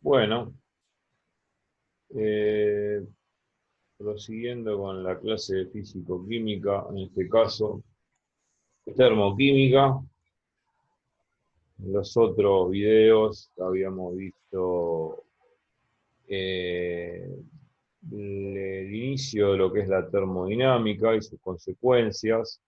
Bueno, eh, prosiguiendo con la clase de físico-química, en este caso termoquímica. En los otros videos habíamos visto eh, el inicio de lo que es la termodinámica y sus consecuencias,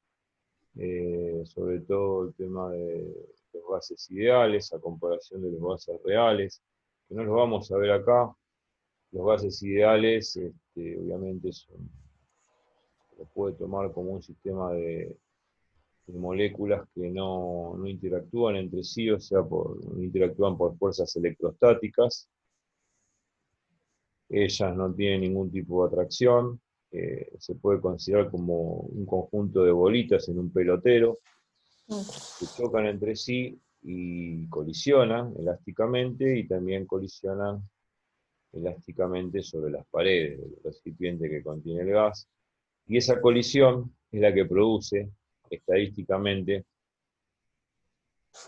sobre todo el tema de los gases ideales a comparación de los gases reales, que no los vamos a ver acá. Los gases ideales, obviamente, se puede tomar como un sistema de moléculas que no interactúan entre sí, o sea, no interactúan por fuerzas electrostáticas. Ellas no tienen ningún tipo de atracción. Se puede considerar como un conjunto de bolitas en un pelotero que chocan entre sí y colisionan elásticamente, y también colisionan elásticamente sobre las paredes del recipiente que contiene el gas. Y esa colisión es la que produce estadísticamente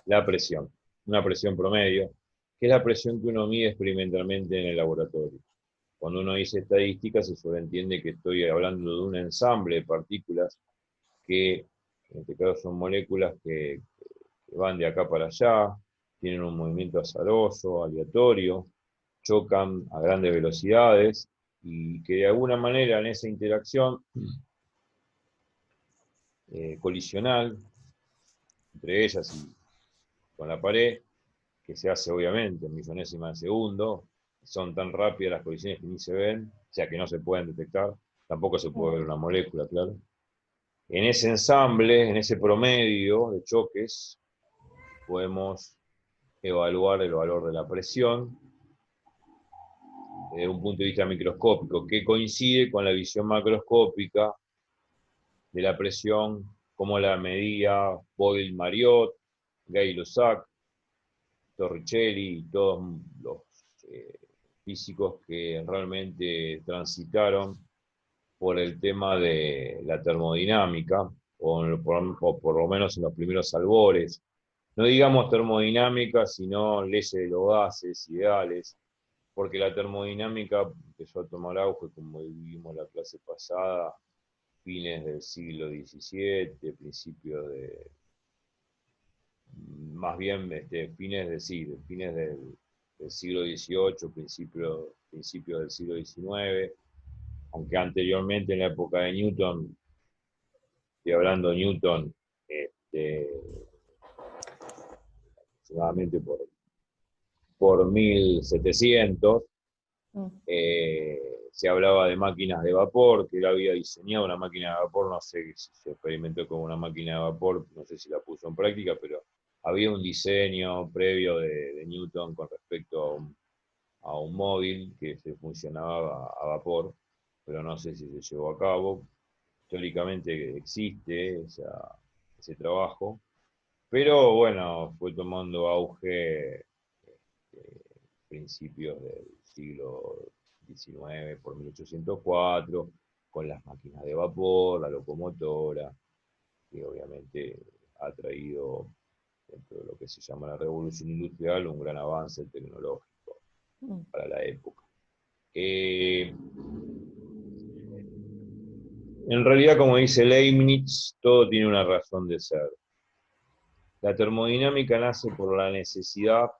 la presión, una presión promedio, que es la presión que uno mide experimentalmente en el laboratorio. Cuando uno dice estadística, se sobreentiende que estoy hablando de un ensamble de partículas que, en este caso, son moléculas que van de acá para allá, tienen un movimiento azaroso, aleatorio, chocan a grandes velocidades, y que de alguna manera en esa interacción colisional entre ellas y con la pared, que se hace obviamente en millonésimas de segundo, son tan rápidas las colisiones que ni se ven, o sea que no se pueden detectar, tampoco se puede ver una molécula, claro. En ese ensamble, en ese promedio de choques, podemos evaluar el valor de la presión desde un punto de vista microscópico, que coincide con la visión macroscópica de la presión, como la medía Boyle-Mariot, Gay-Lussac, Torricelli y todos los eh, físicos que realmente transitaron por el tema de la termodinámica, o por lo menos en los primeros albores. No digamos termodinámica, sino leyes de los gases, ideales, porque la termodinámica empezó a tomar auge, como vimos la clase pasada, fines del siglo XVII, principios de, más bien fines del siglo XVIII, principios del siglo XIX, aunque anteriormente, en la época de Newton, estoy hablando de Newton, aproximadamente por 1700, se hablaba de máquinas de vapor, que él había diseñado una máquina de vapor. No sé si se experimentó con una máquina de vapor, no sé si la puso en práctica, pero había un diseño previo de Newton con respecto a un móvil que se funcionaba a vapor, pero no sé si se llevó a cabo. Teóricamente existe ese trabajo, pero bueno, fue tomando auge principios del siglo XIX, por 1804, con las máquinas de vapor, la locomotora, que obviamente ha traído, dentro de lo que se llama la revolución industrial, un gran avance tecnológico para la época. En realidad, como dice Leibniz, todo tiene una razón de ser. La termodinámica nace por la necesidad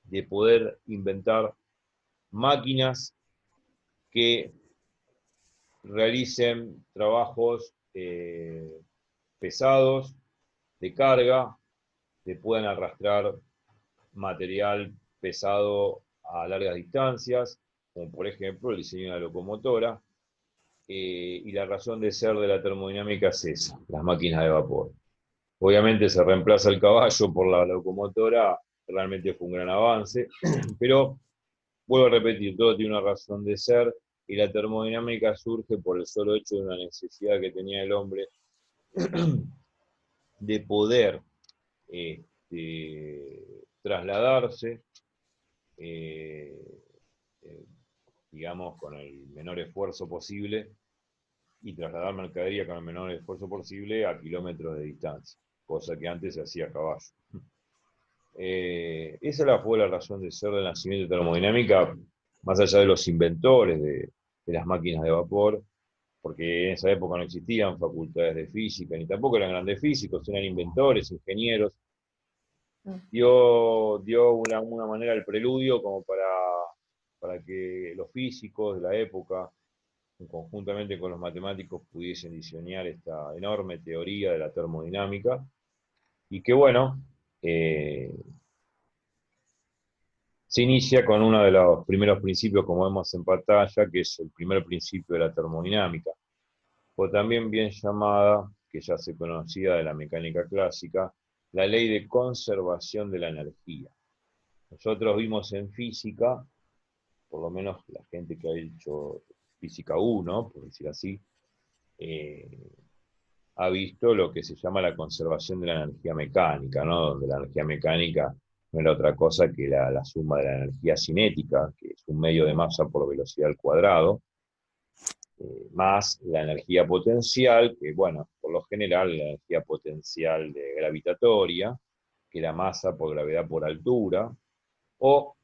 de poder inventar máquinas que realicen trabajos pesados, de carga, que puedan arrastrar material pesado a largas distancias, como por ejemplo el diseño de la locomotora. Y la razón de ser de la termodinámica es esa, las máquinas de vapor. Obviamente se reemplaza el caballo por la locomotora, realmente fue un gran avance, pero vuelvo a repetir, todo tiene una razón de ser, y la termodinámica surge por el solo hecho de una necesidad que tenía el hombre de poder trasladarse, eh, eh, digamos, con el menor esfuerzo posible, y trasladar mercadería con el menor esfuerzo posible a kilómetros de distancia, cosa que antes se hacía a caballo. Fue la razón de ser del nacimiento de termodinámica, más allá de los inventores de las máquinas de vapor, porque en esa época no existían facultades de física, ni tampoco eran grandes físicos, eran inventores, ingenieros. Dio una manera el preludio como para que los físicos de la época, conjuntamente con los matemáticos, pudiesen diseñar esta enorme teoría de la termodinámica, y que bueno, se inicia con uno de los primeros principios, como vemos en pantalla, que es el primer principio de la termodinámica, o también bien llamada, que ya se conocía de la mecánica clásica, la ley de conservación de la energía. Nosotros vimos en física, por lo menos la gente que ha hecho física 1, por decir así, ha visto lo que se llama la conservación de la energía mecánica, ¿no? Donde la energía mecánica no era otra cosa que la suma de la energía cinética, que es un medio de masa por velocidad al cuadrado, más la energía potencial, que bueno, por lo general la energía potencial de gravitatoria, que la masa por gravedad por altura, o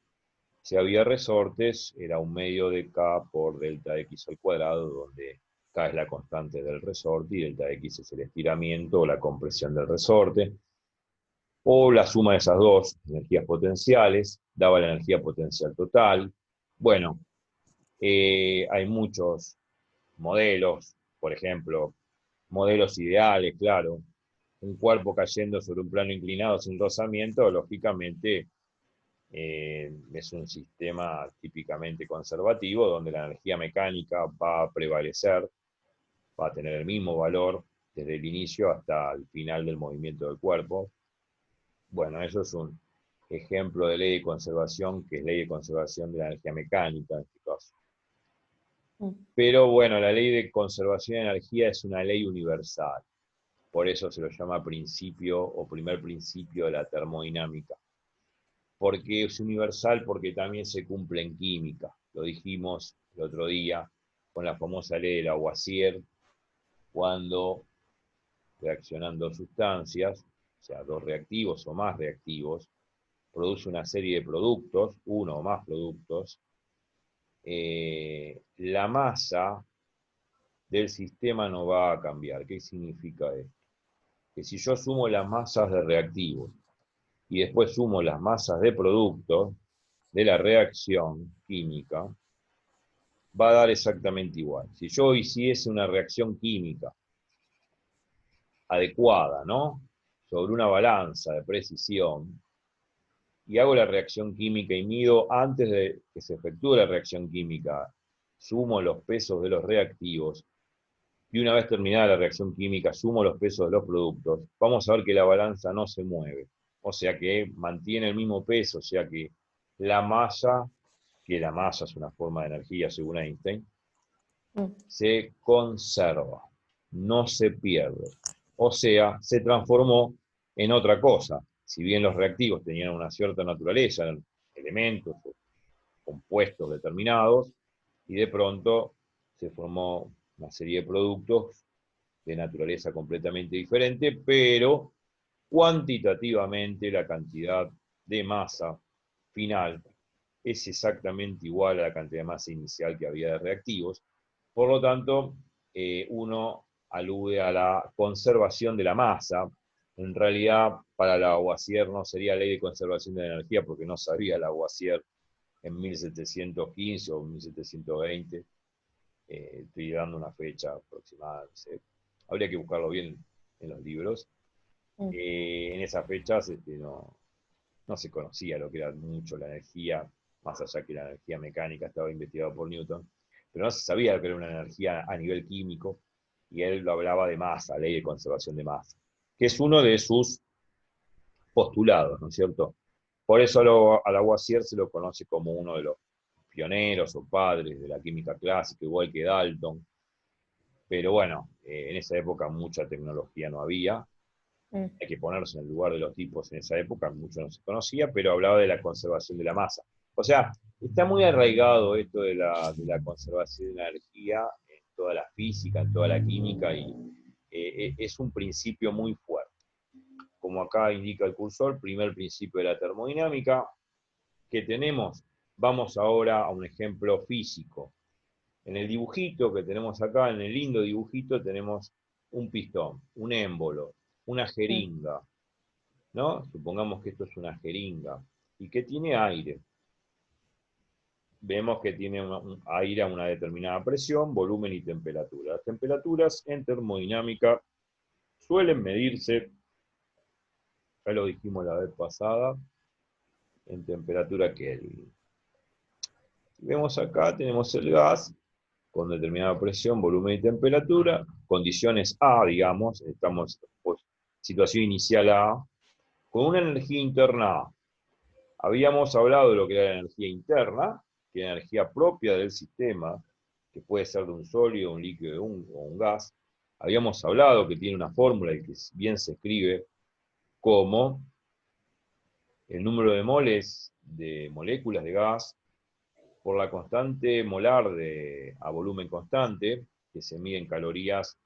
si había resortes, era un medio de K por delta X al cuadrado, donde K es la constante del resorte y delta X es el estiramiento o la compresión del resorte, o la suma de esas dos energías potenciales daba la energía potencial total. Bueno, hay muchos modelos, por ejemplo, modelos ideales, claro. Un cuerpo cayendo sobre un plano inclinado sin rozamiento, lógicamente es un sistema típicamente conservativo, donde la energía mecánica va a prevalecer, va a tener el mismo valor desde el inicio hasta el final del movimiento del cuerpo. Bueno, eso es un ejemplo de ley de conservación, que es ley de conservación de la energía mecánica en este caso. Pero bueno, la ley de conservación de energía es una ley universal. Por eso se lo llama principio o primer principio de la termodinámica. Porque es universal, porque también se cumple en química. Lo dijimos el otro día con la famosa ley de Lavoisier, cuando reaccionando sustancias, o sea, dos reactivos o más reactivos, produce una serie de productos, uno o más productos, la masa del sistema no va a cambiar. ¿Qué significa esto? Que si yo sumo las masas de reactivos y después sumo las masas de productos de la reacción química, va a dar exactamente igual. Si yo hiciese una reacción química adecuada, ¿no? Sobre una balanza de precisión, y hago la reacción química y mido antes de que se efectúe la reacción química, sumo los pesos de los reactivos, y una vez terminada la reacción química, sumo los pesos de los productos, vamos a ver que la balanza no se mueve. O sea que mantiene el mismo peso, o sea que la masa es una forma de energía según Einstein, se conserva, no se pierde. O sea, se transformó en otra cosa. Si bien los reactivos tenían una cierta naturaleza, eran elementos o compuestos determinados, y de pronto se formó una serie de productos de naturaleza completamente diferente, pero cuantitativamente la cantidad de masa final es exactamente igual a la cantidad de masa inicial que había de reactivos. Por lo tanto, uno alude a la conservación de la masa. En realidad, para Lavoisier no sería ley de conservación de la energía, porque no sabía Lavoisier en 1715 o 1720. Estoy dando una fecha aproximada, no sé. Habría que buscarlo bien en los libros. En esas fechas no se conocía lo que era mucho la energía, más allá que la energía mecánica estaba investigada por Newton, pero no se sabía lo que era una energía a nivel químico, y él lo hablaba de masa, ley de conservación de masa, que es uno de sus postulados, ¿no es cierto? Por eso a Lavoisier se lo conoce como uno de los pioneros o padres de la química clásica, igual que Dalton. Pero bueno, en esa época mucha tecnología no había. Hay que ponerse en el lugar de los tipos en esa época, mucho no se conocía, pero hablaba de la conservación de la masa. O sea, está muy arraigado esto de la conservación de la energía en toda la física, en toda la química, y es un principio muy fuerte. como acá indica el cursor, primer principio de la termodinámica. ¿Qué tenemos? Vamos ahora a un ejemplo físico. En el dibujito que tenemos acá, en el lindo dibujito, tenemos un pistón, un émbolo, una jeringa, ¿no? Supongamos que esto es una jeringa, y que tiene aire. Vemos que tiene un aire a una determinada presión, volumen y temperatura. Las temperaturas en termodinámica suelen medirse, ya lo dijimos la vez pasada, en temperatura Kelvin. Vemos acá, tenemos el gas con determinada presión, volumen y temperatura, condiciones A, digamos, estamos pues, situación inicial A, con una energía interna A. Habíamos hablado de lo que era la energía interna, que es la energía propia del sistema, que puede ser de un sólido, un líquido o un gas. Habíamos hablado que tiene una fórmula y que bien se escribe como el número de moles de moléculas de gas por la constante molar a volumen constante, que se mide en calorías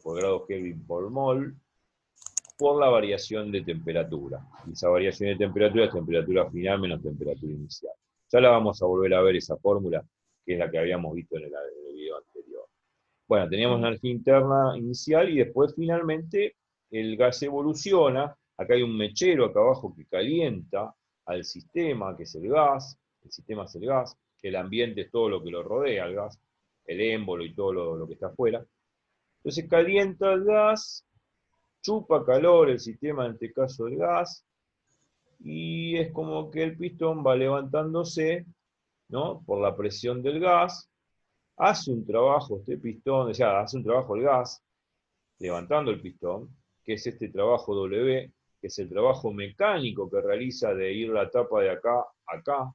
por grado Kelvin por mol, por la variación de temperatura. Y esa variación de temperatura es temperatura final menos temperatura inicial. Ya la vamos a volver a ver esa fórmula, que es la que habíamos visto en el video anterior. Bueno, teníamos energía interna inicial y después finalmente el gas evoluciona. Acá hay un mechero acá abajo que calienta al sistema, que es el gas. El sistema es el gas. El ambiente es todo lo que lo rodea al gas. El émbolo y todo lo que está afuera. Entonces calienta el gas, chupa calor el sistema, en este caso el gas, y es como que el pistón va levantándose, ¿no? Por la presión del gas, hace un trabajo este pistón, o sea, hace un trabajo el gas, levantando el pistón, que es este trabajo W, que es el trabajo mecánico que realiza de ir la tapa de acá a acá,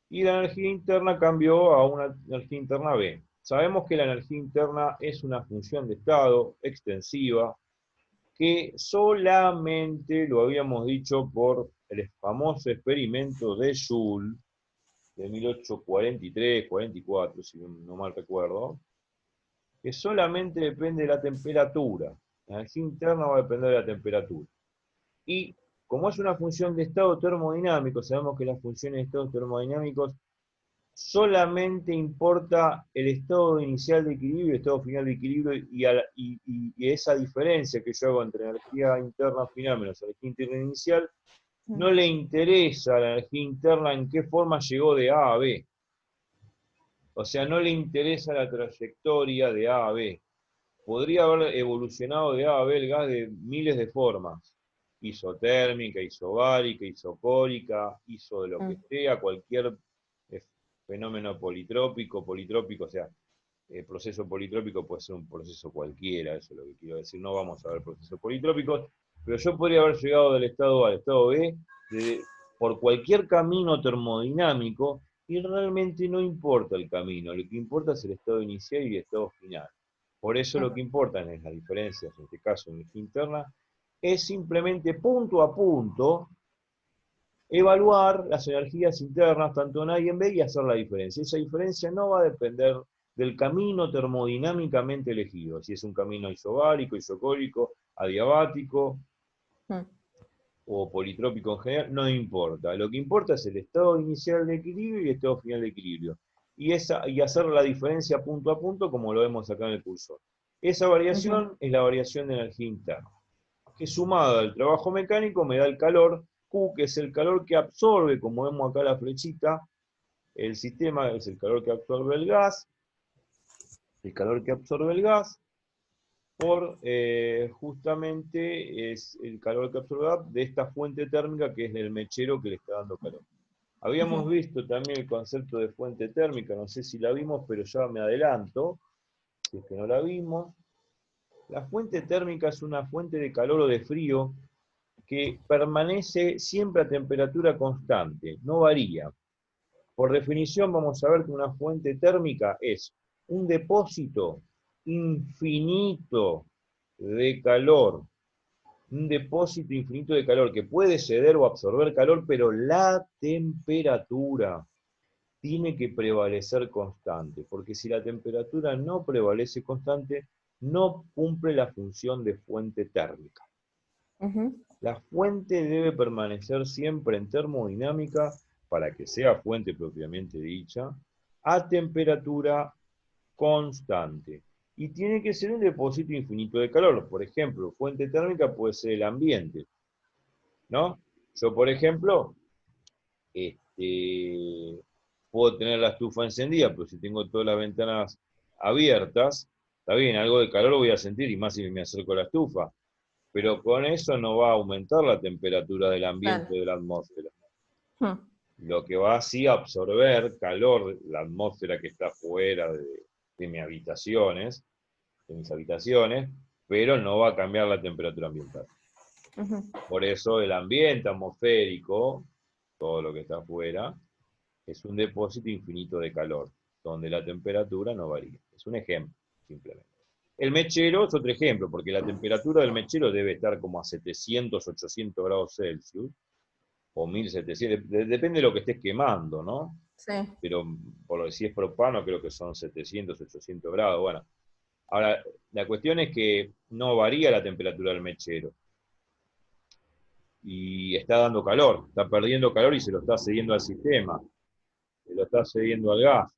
y la energía interna cambió a una energía interna B. Sabemos que la energía interna es una función de estado extensiva, que solamente lo habíamos dicho por el famoso experimento de Joule, de 1843-44, si no mal recuerdo, que solamente depende de la temperatura. La energía interna va a depender de la temperatura. Y como es una función de estado termodinámico, sabemos que las funciones de estados termodinámicos solamente importa el estado inicial de equilibrio y el estado final de equilibrio, y esa diferencia que yo hago entre energía interna final menos energía interna inicial, no le interesa a la energía interna en qué forma llegó de A a B. O sea, no le interesa la trayectoria de A a B. Podría haber evolucionado de A a B el gas de miles de formas. Isotérmica, isobárica, isocórica, iso de lo que sea, cualquier fenómeno politrópico, o sea, el proceso politrópico puede ser un proceso cualquiera, eso es lo que quiero decir, no vamos a ver procesos politrópicos, pero yo podría haber llegado del estado A al estado B por cualquier camino termodinámico, y realmente no importa el camino, lo que importa es el estado inicial y el estado final. Por eso lo que importa es las diferencias, en este caso en energía interna, es simplemente punto a punto evaluar las energías internas, tanto en A y en B, y hacer la diferencia. Esa diferencia no va a depender del camino termodinámicamente elegido, si es un camino isobárico, isocórico, adiabático o politrópico en general, no importa. Lo que importa es el estado inicial de equilibrio y el estado final de equilibrio. Y hacer la diferencia punto a punto, como lo vemos acá en el cursor. Esa variación es la variación de energía interna, que sumada al trabajo mecánico me da el calor Q, que es el calor que absorbe, como vemos acá la flechita, el sistema es el calor que absorbe el gas, por justamente es el calor que absorbe de esta fuente térmica que es el mechero que le está dando calor. Habíamos visto también el concepto de fuente térmica, no sé si la vimos, pero ya me adelanto, si es que no la vimos. La fuente térmica es una fuente de calor o de frío que permanece siempre a temperatura constante, no varía. Por definición vamos a ver que una fuente térmica es un depósito infinito de calor, que puede ceder o absorber calor, pero la temperatura tiene que prevalecer constante, porque si la temperatura no prevalece constante, no cumple la función de fuente térmica. La fuente debe permanecer siempre en termodinámica para que sea fuente propiamente dicha, a temperatura constante. Y tiene que ser un depósito infinito de calor. Por ejemplo, fuente térmica puede ser el ambiente, ¿no? Yo, por ejemplo, puedo tener la estufa encendida, pero si tengo todas las ventanas abiertas, está bien, algo de calor voy a sentir, y más si me acerco a la estufa. Pero con eso no va a aumentar la temperatura del ambiente Claro. o de la atmósfera. Mm. Lo que va así a absorber calor, la atmósfera que está fuera de mis habitaciones, pero no va a cambiar la temperatura ambiental. Por eso el ambiente atmosférico, todo lo que está afuera, es un depósito infinito de calor, donde la temperatura no varía. Es un ejemplo, simplemente. El mechero es otro ejemplo, porque la temperatura del mechero debe estar como a 700, 800 grados Celsius, o 1700, depende de lo que estés quemando, ¿no? Sí. Pero si es propano, creo que son 700, 800 grados. Bueno, ahora, la cuestión es que no varía la temperatura del mechero. Y está dando calor, está perdiendo calor y se lo está cediendo al sistema, se lo está cediendo al gas.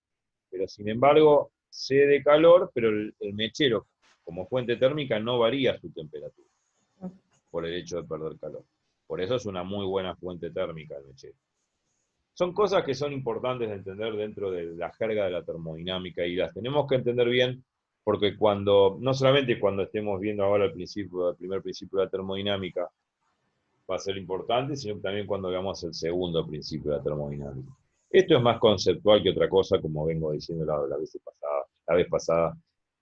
Pero sin embargo, cede calor, pero el mechero, como fuente térmica, no varía su temperatura por el hecho de perder calor. Por eso es una muy buena fuente térmica el mechero. Son cosas que son importantes de entender dentro de la jerga de la termodinámica y las tenemos que entender bien porque no solamente cuando estemos viendo ahora el primer principio de la termodinámica va a ser importante, sino también cuando veamos el segundo principio de la termodinámica. Esto es más conceptual que otra cosa, como vengo diciendo la vez pasada.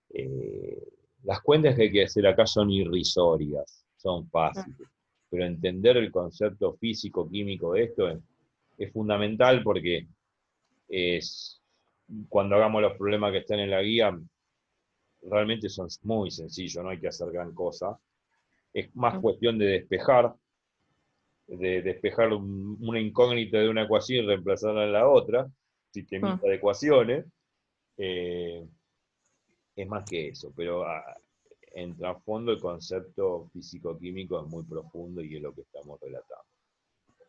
Eh, las cuentas que hay que hacer acá son irrisorias, son fáciles, pero entender el concepto físico-químico de esto es fundamental porque cuando hagamos los problemas que están en la guía, realmente son muy sencillos, no hay que hacer gran cosa. Es más cuestión de despejar una incógnita de una ecuación y reemplazarla en la otra, sistemita de ecuaciones. Eh, es más que eso, pero en trasfondo el concepto físico-químico es muy profundo y es lo que estamos relatando.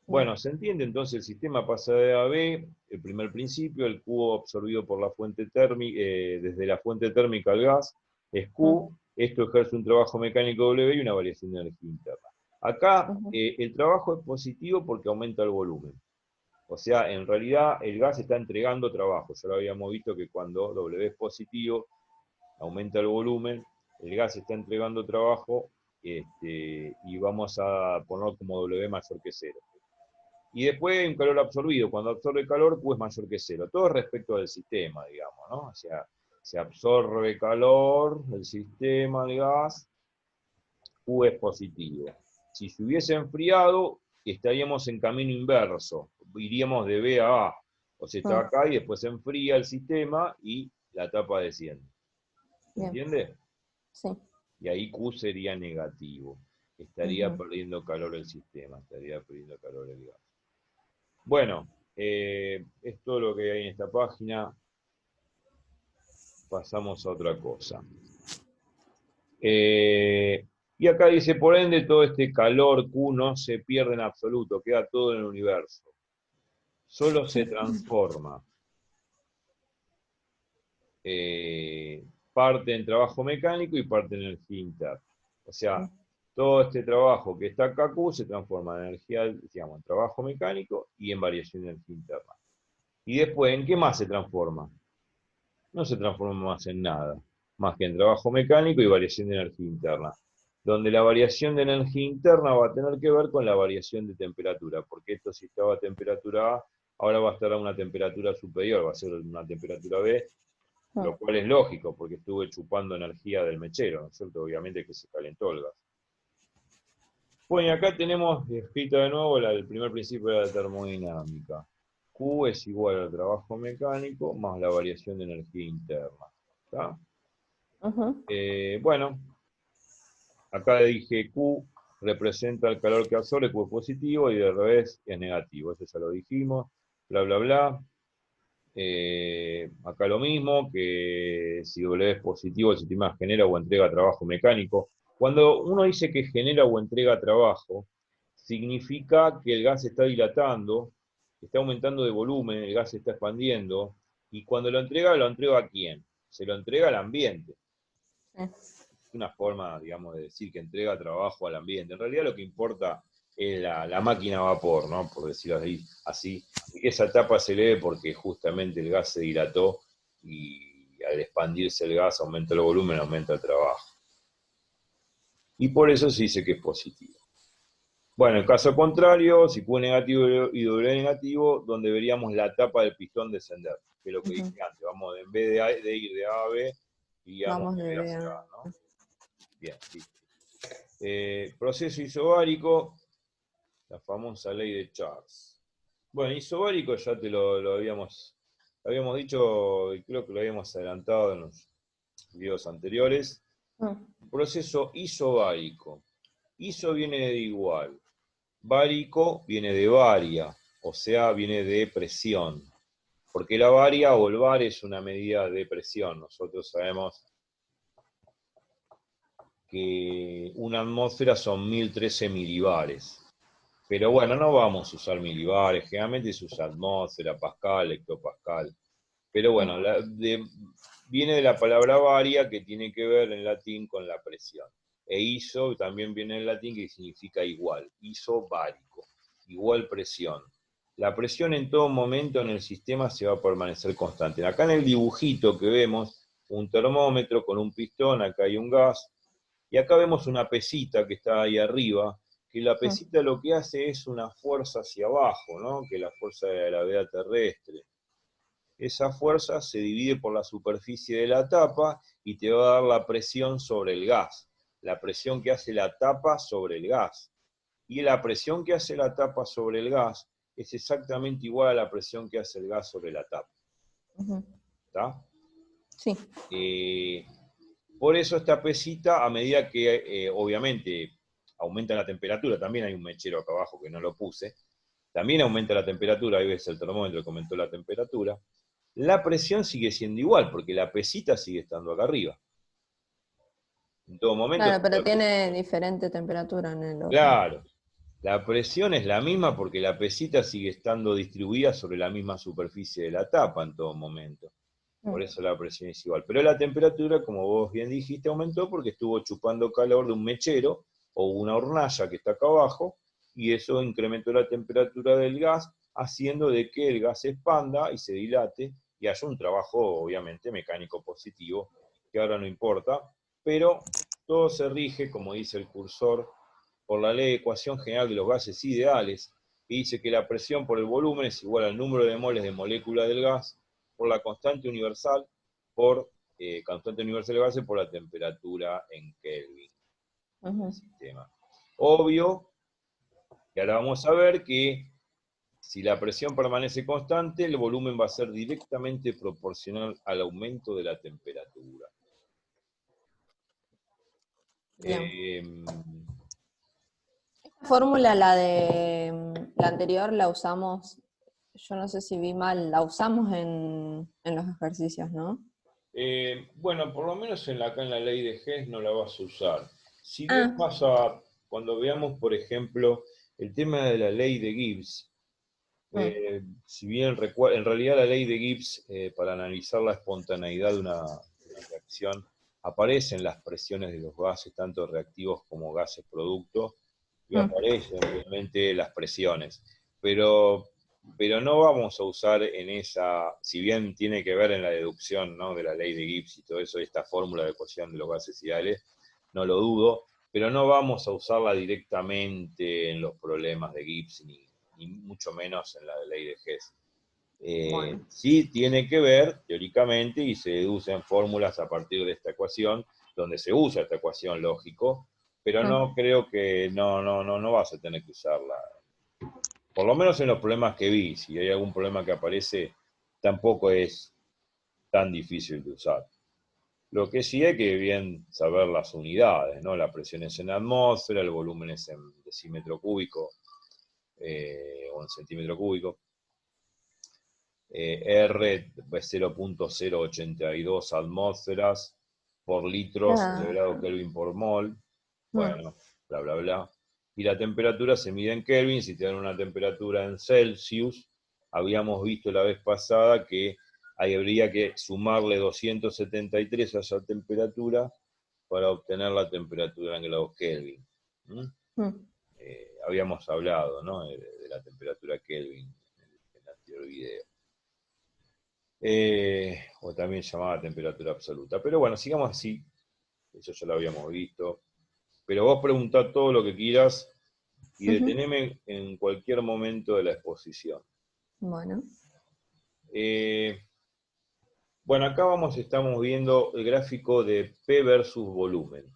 Bueno, se entiende entonces el sistema pasa de A a B, el primer principio, el Q absorbido por la fuente térmica, desde la fuente térmica al gas, es Q, esto ejerce un trabajo mecánico W y una variación de energía interna. Acá el trabajo es positivo porque aumenta el volumen. O sea, en realidad el gas está entregando trabajo. Ya lo habíamos visto que cuando W es positivo, aumenta el volumen, el gas está entregando trabajo y vamos a poner como W mayor que cero. Y después un calor absorbido. Cuando absorbe calor, Q es mayor que cero. Todo respecto del sistema, digamos, ¿no? O sea, se absorbe calor del sistema, el gas, Q es positivo. Si se hubiese enfriado, estaríamos en camino inverso. Iríamos de B a A. O sea, está acá y después se enfría el sistema y la tapa desciende. ¿Se entiende? Sí. Y ahí Q sería negativo. Estaría perdiendo calor el sistema, estaría perdiendo calor el gas. Bueno, es todo lo que hay en esta página. Pasamos a otra cosa. Y acá dice, por ende, todo este calor Q no se pierde en absoluto, queda todo en el universo. Solo se transforma. Parte en trabajo mecánico y parte en energía interna. O sea, todo este trabajo que está acá Q se transforma en energía, digamos, en trabajo mecánico y en variación de energía interna. Y después, ¿en qué más se transforma? No se transforma más en nada, más que en trabajo mecánico y variación de energía interna, donde la variación de energía interna va a tener que ver con la variación de temperatura, porque esto si estaba a temperatura A, ahora va a estar a una temperatura superior, va a ser una temperatura B, lo cual es lógico, porque estuve chupando energía del mechero, ¿no es cierto? Obviamente que se calentó el gas. Bueno, y acá tenemos escrito de nuevo el primer principio de la termodinámica. Q es igual al trabajo mecánico más la variación de energía interna. ¿Está? Bueno, acá dije Q representa el calor que absorbe, Q es positivo y de revés es negativo. Eso ya lo dijimos, bla, bla, bla. Acá lo mismo, que si W es positivo, el sistema genera o entrega trabajo mecánico. Cuando uno dice que genera o entrega trabajo, significa que el gas está dilatando, está aumentando de volumen, el gas se está expandiendo, y cuando lo entrega ¿a quién? Se lo entrega al ambiente. Es una forma, digamos, de decir que entrega trabajo al ambiente. En realidad lo que importa es la máquina a vapor, ¿no? Por decirlo así. Y esa etapa se lee porque justamente el gas se dilató y al expandirse el gas aumenta el volumen, aumenta el trabajo. Y por eso se dice que es positivo. Bueno, en caso contrario, si Q negativo y W negativo, donde veríamos la tapa del pistón descender, que es lo que dije antes. Vamos, en vez de ir de A a B, iríamos Vamos de de B hacia ver. A, ¿no? Bien, listo. Proceso isobárico, la famosa ley de Charles. Bueno, isobárico ya lo habíamos dicho, y creo que lo habíamos adelantado en los videos anteriores. Proceso isobárico. Iso viene de igual. Bárico viene de varia, o sea, viene de presión. Porque la varia o el var es una medida de presión. Nosotros sabemos que una atmósfera son 1013 milibares. Pero bueno, no vamos a usar milibares, generalmente se usa atmósfera, pascal, hectopascal. Pero bueno, viene de la palabra varia, que tiene que ver en latín con la presión. E iso también viene en latín, que significa igual, isobárico, igual presión. La presión en todo momento en el sistema se va a permanecer constante. Acá en el dibujito que vemos, un termómetro con un pistón, acá hay un gas, y acá vemos una pesita que está ahí arriba, que la pesita lo que hace es una fuerza hacia abajo, ¿no? Que es la fuerza de la gravedad terrestre. Esa fuerza se divide por la superficie de la tapa y te va a dar la presión sobre el gas, la presión que hace la tapa sobre el gas. Y la presión que hace la tapa sobre el gas es exactamente igual a la presión que hace el gas sobre la tapa. ¿Está? Sí. Por eso esta pesita, a medida que obviamente aumenta la temperatura, también hay un mechero acá abajo que no lo puse, también aumenta la temperatura, ahí ves el termómetro que aumentó la temperatura, la presión sigue siendo igual, porque la pesita sigue estando acá arriba. En todo momento. Claro, pero tiene diferente temperatura en el ojo. Claro, la presión es la misma porque la pesita sigue estando distribuida sobre la misma superficie de la tapa en todo momento. Por eso la presión es igual. Pero la temperatura, como vos bien dijiste, aumentó porque estuvo chupando calor de un mechero o una hornalla que está acá abajo, y eso incrementó la temperatura del gas, haciendo de que el gas se expanda y se dilate, y haya un trabajo, obviamente, mecánico positivo, que ahora no importa, pero todo se rige, como dice el cursor, por la ley de ecuación general de los gases ideales, que dice que la presión por el volumen es igual al número de moles de molécula del gas por la constante universal del gas por la temperatura en Kelvin del sistema. Obvio que ahora vamos a ver que si la presión permanece constante, el volumen va a ser directamente proporcional al aumento de la temperatura. Esta fórmula, la de la anterior, la usamos, yo no sé si vi mal, la usamos en los ejercicios, ¿no? Bueno, por lo menos acá en la ley de Hess no la vas a usar. Si bien Ah, pasa, cuando veamos, por ejemplo, el tema de la ley de Gibbs, si bien en realidad la ley de Gibbs, para analizar la espontaneidad de una reacción, aparecen las presiones de los gases, tanto reactivos como gases producto, y aparecen obviamente las presiones. Pero no vamos a usar en esa, si bien tiene que ver en la deducción, ¿no?, de la ley de Gibbs y todo eso, esta fórmula de ecuación de los gases ideales, no lo dudo, pero no vamos a usarla directamente en los problemas de Gibbs ni mucho menos en la ley de Hess. bueno. Sí tiene que ver, teóricamente, y se deducen fórmulas a partir de esta ecuación, donde se usa esta ecuación, lógico, pero no creo que no vas a tener que usarla. Por lo menos en los problemas que vi, si hay algún problema que aparece, tampoco es tan difícil de usar. Lo que sí hay que bien saber las unidades, ¿no? La presión es en atmósfera, el volumen es en decímetro cúbico o en centímetro cúbico. R 0.082 atmósferas por litros de grado Kelvin por mol, bueno, bla, bla, bla. Y la temperatura se mide en Kelvin. Si te dan una temperatura en Celsius, habíamos visto la vez pasada que ahí habría que sumarle 273 a esa temperatura para obtener la temperatura en grados Kelvin. Habíamos hablado, ¿no?, de la temperatura Kelvin en el anterior video. O también llamada temperatura absoluta. Pero bueno, sigamos así. Eso ya lo habíamos visto. Pero vos preguntá todo lo que quieras y deteneme en cualquier momento de la exposición. Bueno. Bueno, acá estamos viendo el gráfico de P versus volumen.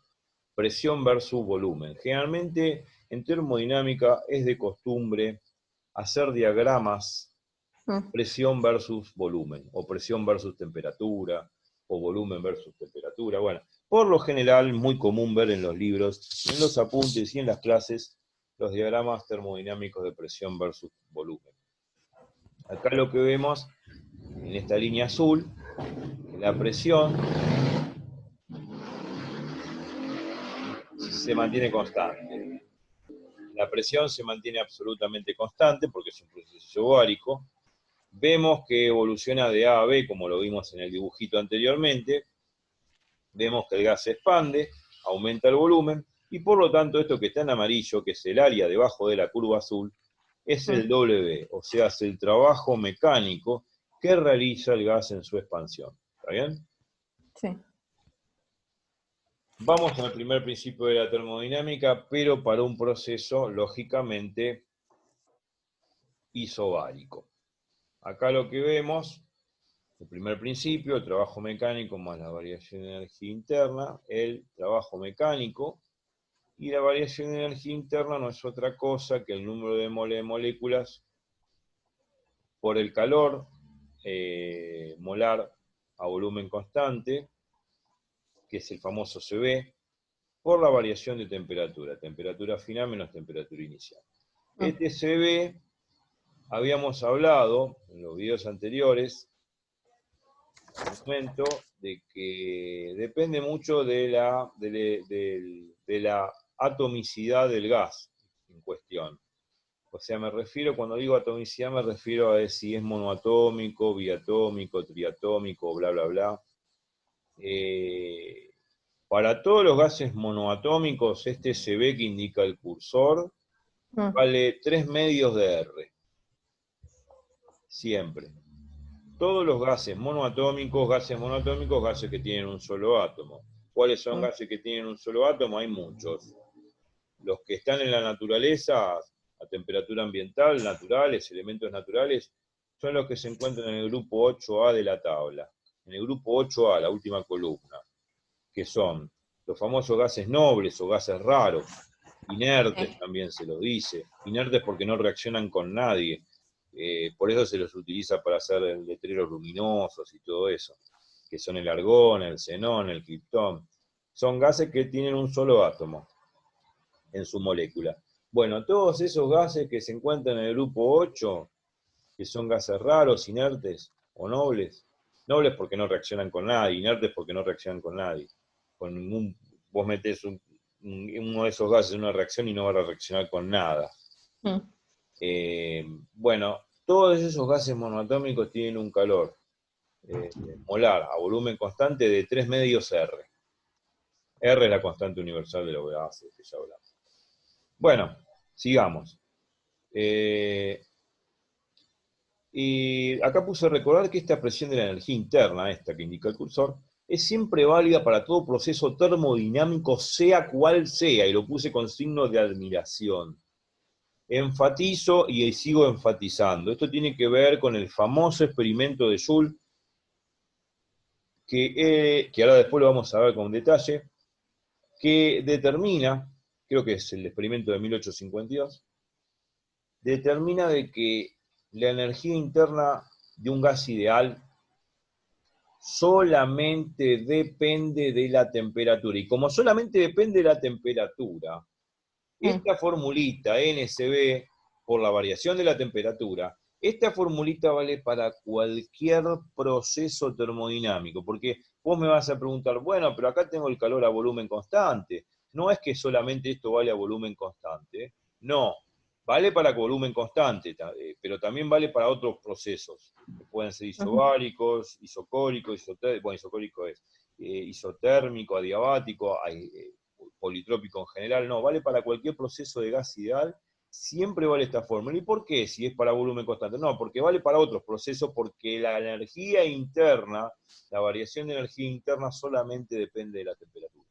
Presión versus volumen. Generalmente en termodinámica es de costumbre hacer diagramas presión versus volumen, o presión versus temperatura, o volumen versus temperatura. Bueno, por lo general, muy común ver en los libros, en los apuntes y en las clases, los diagramas termodinámicos de presión versus volumen. Acá lo que vemos, en esta línea azul, que la presión se mantiene constante. La presión se mantiene absolutamente constante porque es un proceso isobárico. Vemos que evoluciona de A a B, como lo vimos en el dibujito anteriormente. Vemos que el gas se expande, aumenta el volumen, y por lo tanto esto que está en amarillo, que es el área debajo de la curva azul, es el W, o sea, es el trabajo mecánico que realiza el gas en su expansión. ¿Está bien? Sí. Vamos al primer principio de la termodinámica, pero para un proceso, lógicamente, isobárico. Acá lo que vemos, el primer principio, el trabajo mecánico más la variación de energía interna, el trabajo mecánico, y la variación de energía interna no es otra cosa que el número de moléculas por el calor molar a volumen constante, que es el famoso CB, por la variación de temperatura final menos temperatura inicial. Este CB, habíamos hablado en los videos anteriores, un momento, de que depende mucho de la atomicidad del gas en cuestión. O sea, cuando digo atomicidad, me refiero a si es monoatómico, biatómico, triatómico, bla, bla, bla. Para todos los gases monoatómicos, este CB que indica el cursor vale 3 medios de R. Siempre. Todos los gases monoatómicos, gases que tienen un solo átomo. ¿Cuáles son gases que tienen un solo átomo? Hay muchos. Los que están en la naturaleza, a temperatura ambiental, naturales, elementos naturales, son los que se encuentran en el grupo 8A de la tabla. En el grupo 8A, la última columna, que son los famosos gases nobles o gases raros, inertes también se los dice, inertes porque no reaccionan con nadie. Por eso se los utiliza para hacer letreros luminosos y todo eso, que son el argón, el xenón, el criptón. Son gases que tienen un solo átomo en su molécula. Bueno, todos esos gases que se encuentran en el grupo 8, que son gases raros, inertes o nobles porque no reaccionan con nadie, inertes porque no reaccionan con nadie. Vos metés uno de esos gases en una reacción y no va a reaccionar con nada. Bueno, todos esos gases monoatómicos tienen un calor molar a volumen constante de 3 medios R. R es la constante universal de los gases que ya hablamos. Bueno, sigamos. Y acá puse recordar que esta presión de la energía interna, esta que indica el cursor, es siempre válida para todo proceso termodinámico, sea cual sea, y lo puse con signo de admiración. Enfatizo y sigo enfatizando. Esto tiene que ver con el famoso experimento de Joule, que ahora después lo vamos a ver con detalle, que determina, creo que es el experimento de 1852, determina de que la energía interna de un gas ideal solamente depende de la temperatura. Y como solamente depende de la temperatura, esta formulita NCB, por la variación de la temperatura, Esta formulita vale para cualquier proceso termodinámico, porque vos me vas a preguntar, bueno, pero acá tengo el calor a volumen constante. No es que solamente esto vale a volumen constante, no, vale para volumen constante, pero también vale para otros procesos, que pueden ser isobáricos, isocóricos, bueno, isocórico es isotérmico, adiabático, politrópico en general, no, vale para cualquier proceso de gas ideal. Siempre vale esta fórmula. ¿Y por qué? Si es para volumen constante. No, porque vale para otros procesos, porque la energía interna, la variación de energía interna solamente depende de la temperatura.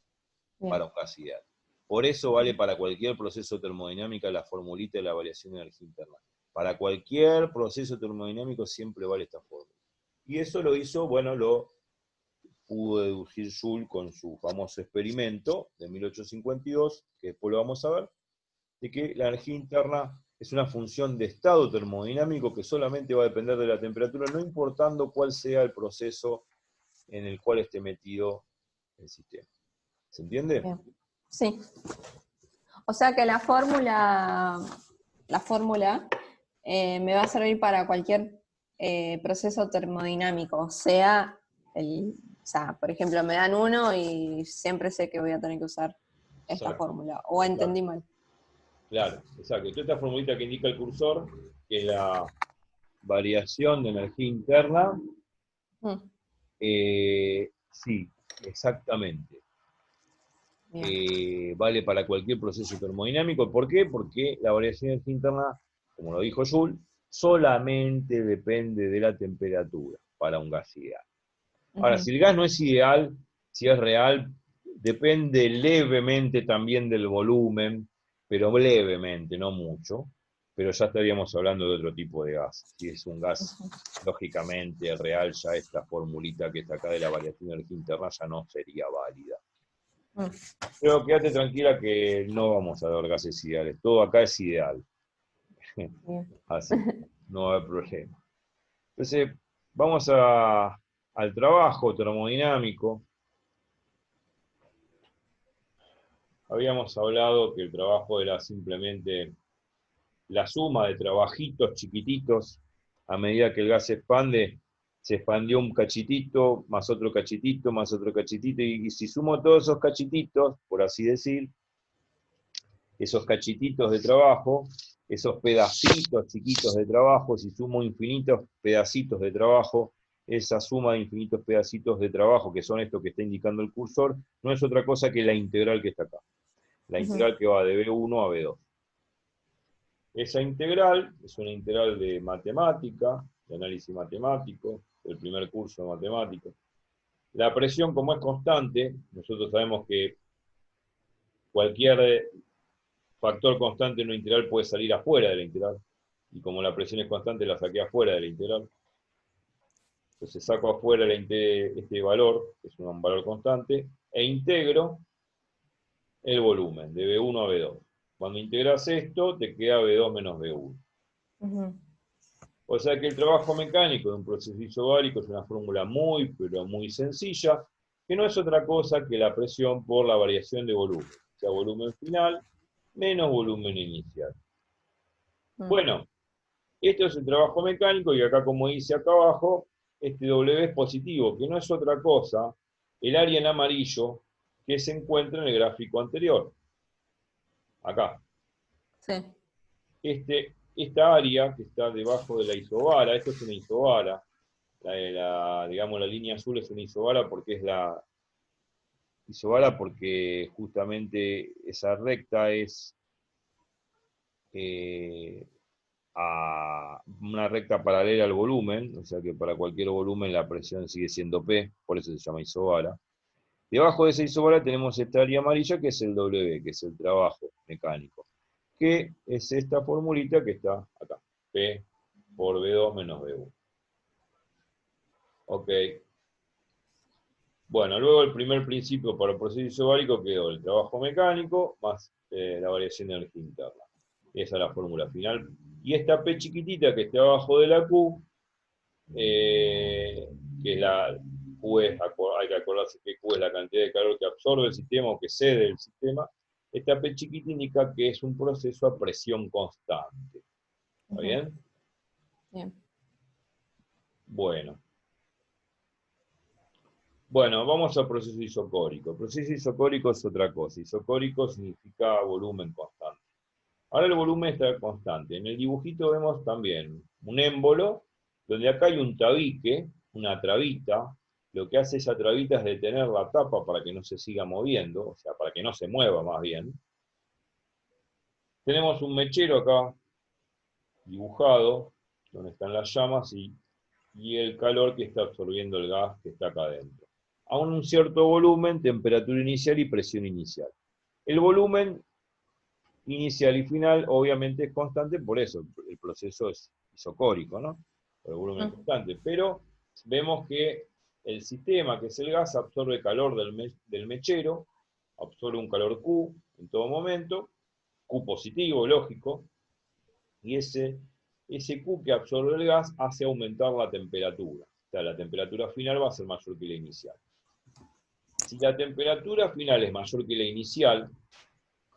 Bien. Para un gas ideal. Por eso vale para cualquier proceso termodinámico la formulita de la variación de energía interna. Para cualquier proceso termodinámico siempre vale esta fórmula. Y eso lo hizo, bueno, lo pudo deducir Joule con su famoso experimento de 1852, que después lo vamos a ver, de que la energía interna es una función de estado termodinámico que solamente va a depender de la temperatura, no importando cuál sea el proceso en el cual esté metido el sistema. ¿Se entiende? Bien. Sí. O sea que la fórmula me va a servir para cualquier proceso termodinámico, sea, por ejemplo, me dan uno y siempre sé que voy a tener que usar esta fórmula, o entendí mal. Claro, exacto. Esta formulita que indica el cursor, que es la variación de energía interna, sí, exactamente. Vale para cualquier proceso termodinámico. ¿Por qué? Porque la variación de energía interna, como lo dijo Joule, solamente depende de la temperatura para un gas ideal. Ahora, si el gas no es ideal, si es real, depende levemente también del volumen, pero levemente, no mucho, pero ya estaríamos hablando de otro tipo de gas. Si es un gas, lógicamente, real, ya esta formulita que está acá de la variación de energía interna ya no sería válida. Pero quédate tranquila que no vamos a ver gases ideales, todo acá es ideal. Así, no va a haber problema. Entonces, vamos al trabajo termodinámico. Habíamos hablado que el trabajo era simplemente la suma de trabajitos chiquititos. A medida que el gas se expande, se expandió un cachitito, más otro cachitito, más otro cachitito, y si sumo todos esos cachititos, por así decir, esos cachititos de trabajo, esos pedacitos chiquitos de trabajo, si sumo infinitos pedacitos de trabajo, esa suma de infinitos pedacitos de trabajo, que son estos que está indicando el cursor, no es otra cosa que la integral que está acá. La integral que va de B1 a B2. Esa integral es una integral de matemática, de análisis matemático, del primer curso de matemáticas. La presión, como es constante, nosotros sabemos que cualquier factor constante en una integral puede salir afuera de la integral, y como la presión es constante, la saqué afuera de la integral. Entonces saco afuera este valor, que es un valor constante, e integro el volumen, de B1 a B2. Cuando integras esto, te queda B2 menos B1. O sea que el trabajo mecánico de un proceso isobárico es una fórmula muy, pero muy sencilla, que no es otra cosa que la presión por la variación de volumen. O sea, volumen final menos volumen inicial. Bueno, esto es el trabajo mecánico, y acá, como dice acá abajo, este W es positivo, que no es otra cosa, el área en amarillo que se encuentra en el gráfico anterior. Acá. Sí. Esta área que está debajo de la isobara, esto es una isobara, digamos la línea azul es una isobara porque es la isobara porque justamente esa recta es una recta paralela al volumen, o sea que para cualquier volumen la presión sigue siendo P, por eso se llama isobara. Debajo de esa isobara tenemos esta área amarilla que es el W, que es el trabajo mecánico, que es esta formulita que está acá, P por B2 menos B1. Ok. Bueno, luego el primer principio para el proceso isobárico quedó el trabajo mecánico más la variación de energía interna. Esa es la fórmula final. Y esta P chiquitita que está abajo de la Q, que es la Q, hay que acordarse que Q es la cantidad de calor que absorbe el sistema o que cede el sistema. Esta P chiquita indica que es un proceso a presión constante. ¿Está bien? Bien. Bueno. Bueno, vamos al proceso isocórico. El proceso isocórico es otra cosa. Isocórico significa volumen constante. Ahora el volumen está constante. En el dibujito vemos también un émbolo, donde acá hay un tabique, una trabita. Lo que hace esa trabita es detener la tapa para que no se siga moviendo, o sea, para que no se mueva más bien. Tenemos un mechero acá, dibujado, donde están las llamas y el calor que está absorbiendo el gas que está acá adentro. A un cierto volumen, temperatura inicial y presión inicial. El volumen inicial y final obviamente es constante, por eso el proceso es isocórico, ¿no? El volumen es constante, pero vemos que el sistema, que es el gas, absorbe calor del mechero, absorbe un calor Q en todo momento, Q positivo, lógico, y ese Q que absorbe el gas hace aumentar la temperatura. O sea, la temperatura final va a ser mayor que la inicial. Si la temperatura final es mayor que la inicial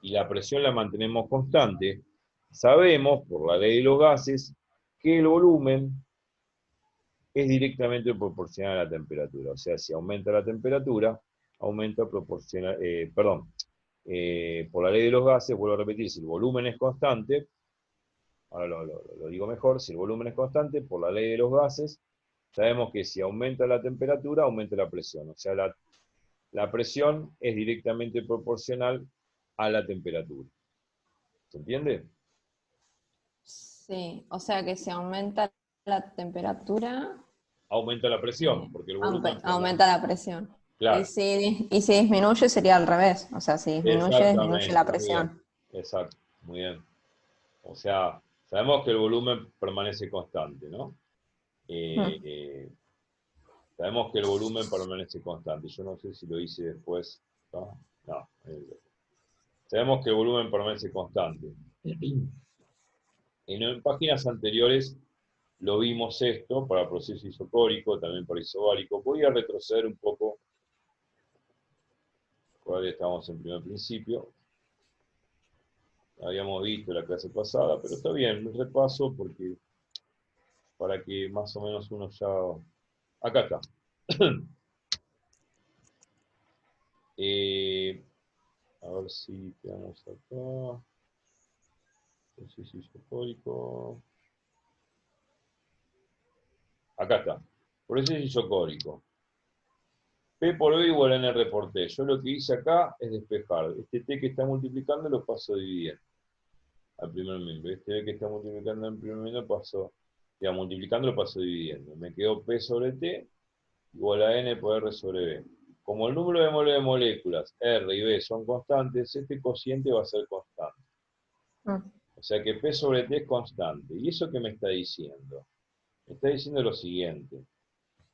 y la presión la mantenemos constante, sabemos, por la ley de los gases, que el volumen es directamente proporcional a la temperatura. O sea, si aumenta la temperatura, aumenta proporcional, por la ley de los gases, vuelvo a repetir, si el volumen es constante, ahora lo digo mejor, si el volumen es constante, por la ley de los gases, sabemos que si aumenta la temperatura, aumenta la presión. O sea, la presión es directamente proporcional a la temperatura. ¿Se entiende? Sí, o sea que si aumenta la temperatura, Aumenta la presión, porque el volumen por la... aumenta la presión. Claro, Y si disminuye sería al revés. O sea, si disminuye, disminuye la exactamente, muy bien. presión. Exacto, muy bien. O sea, sabemos que el volumen permanece constante, ¿no? Eh, Mm. eh, Sabemos que el volumen permanece constante. Yo no sé si lo hice después. No, no. Sabemos que el volumen permanece constante. En páginas anteriores lo vimos esto para proceso isocórico, también para isobárico. Voy a retroceder un poco. Todavía estamos en primer principio. Habíamos visto la clase pasada, pero está bien, un repaso porque para que más o menos uno ya... Acá está. A ver si quedamos acá. Proceso isocórico. Acá está. Proceso isocórico. P por B igual a NR por T. Yo lo que hice acá es despejar. Este T que está multiplicando lo paso dividiendo al primer miembro. Este B que está multiplicando al primer miembro paso, ya multiplicando lo paso dividiendo. Me quedó P sobre T igual a N por R sobre B. Como el número de moléculas R y B son constantes, este cociente va a ser constante. O sea que P sobre T es constante. ¿Y eso qué me está diciendo? Me está diciendo lo siguiente,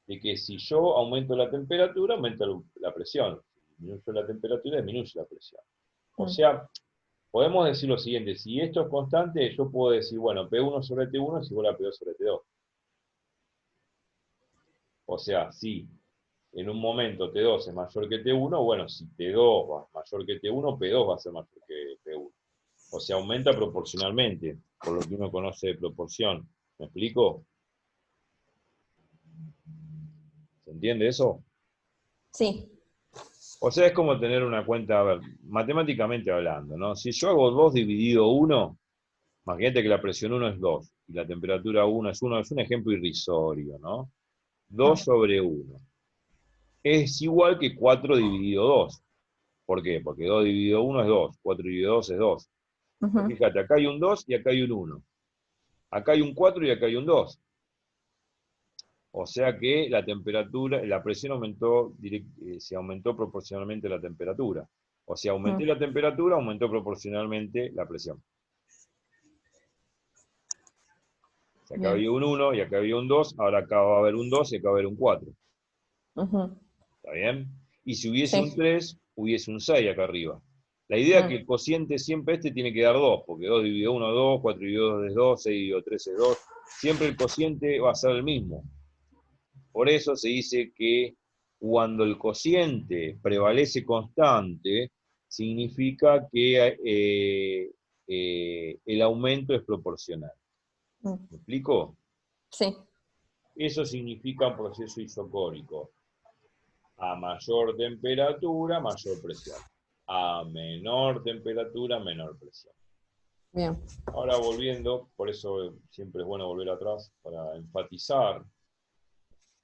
de que si yo aumento la temperatura, aumenta la presión. Si disminuyo la temperatura, disminuye la presión. O sea, podemos decir lo siguiente, si esto es constante, yo puedo decir, bueno, P1 sobre T1 es igual a P2 sobre T2. O sea, si en un momento T2 es mayor que T1, bueno, si T2 es mayor que T1, P2 va a ser mayor que P1. O sea, aumenta proporcionalmente, por lo que uno conoce de proporción. ¿Me explico? ¿Se entiende eso? Sí. O sea, es como tener una cuenta, a ver, matemáticamente hablando, ¿no? Si yo hago 2 dividido 1, imagínate que la presión 1 es 2 y la temperatura 1 es 1, es un ejemplo irrisorio, ¿no? 2 sobre 1. Es igual que 4 dividido 2. ¿Por qué? Porque 2 dividido 1 es 2, 4 dividido 2 es 2. Pero fíjate, acá hay un 2 y acá hay un 1. Acá hay un 4 y acá hay un 2. O sea que la temperatura, la presión aumentó, se aumentó proporcionalmente a la temperatura. O sea, aumenté la temperatura, aumentó proporcionalmente la presión. O sea, acá Bien. había un 1 y acá había un 2, ahora acá va a haber un 2 y acá va a haber un 4. ¿Está bien? Y si hubiese un Sí. 3, hubiese un 6 acá arriba. La idea es que el cociente siempre este tiene que dar 2, porque 2 dividido 1 es 2, 4 dividido 2 es 2, 6 dividido 3 es 2. Siempre el cociente va a ser el mismo. Por eso se dice que cuando el cociente prevalece constante, significa que el aumento es proporcional. ¿Me explico? Sí. Eso significa un proceso isocórico. A mayor temperatura, mayor presión. A menor temperatura, menor presión. Bien. Ahora volviendo, por eso siempre es bueno volver atrás para enfatizar.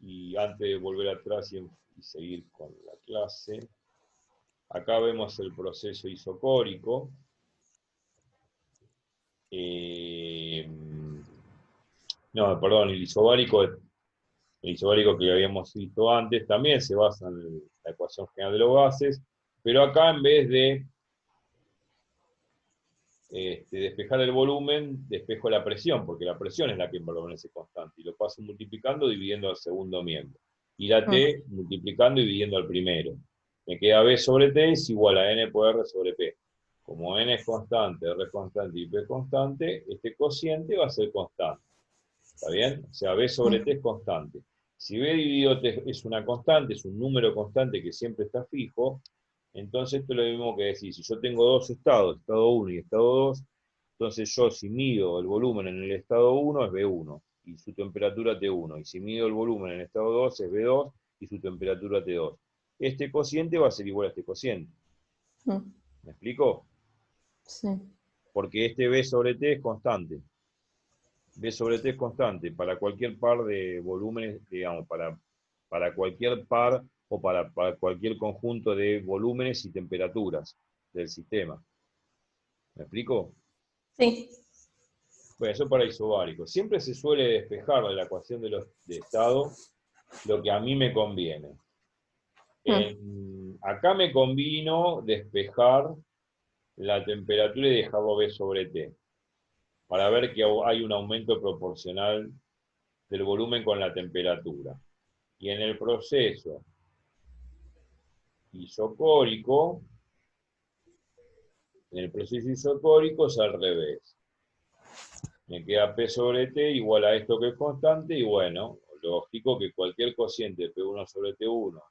Y antes de volver atrás y seguir con la clase, acá vemos el proceso isocórico. No, perdón, el isobárico que habíamos visto antes también se basa en la ecuación general de los gases, pero acá en vez de despejar el volumen, despejo la presión, porque la presión es la que permanece constante, y lo paso multiplicando dividiendo al segundo miembro, y la T multiplicando y dividiendo al primero. Me queda B sobre T es igual a N por R sobre P. Como N es constante, R es constante y P es constante, este cociente va a ser constante. ¿Está bien? O sea, B sobre T es constante. Si B dividido T es una constante, es un número constante que siempre está fijo, entonces esto es lo mismo que decir, si yo tengo dos estados, estado 1 y estado 2, entonces yo si mido el volumen en el estado 1 es B1 y su temperatura T1, y si mido el volumen en el estado 2 es B2 y su temperatura T2. Este cociente va a ser igual a este cociente. ¿Me explico? Sí. Porque este B sobre T es constante. B sobre T es constante para cualquier par de volúmenes, digamos, para cualquier par o para cualquier conjunto de volúmenes y temperaturas del sistema. ¿Me explico? Sí. Bueno, eso para isobárico. Siempre se suele despejar de la ecuación de estado lo que a mí me conviene. Acá me convino despejar la temperatura y dejarlo B sobre T, para ver que hay un aumento proporcional del volumen con la temperatura. Y en el proceso isocórico, es al revés. Me queda P sobre T igual a esto que es constante, y bueno, lógico que cualquier cociente de P1 sobre T1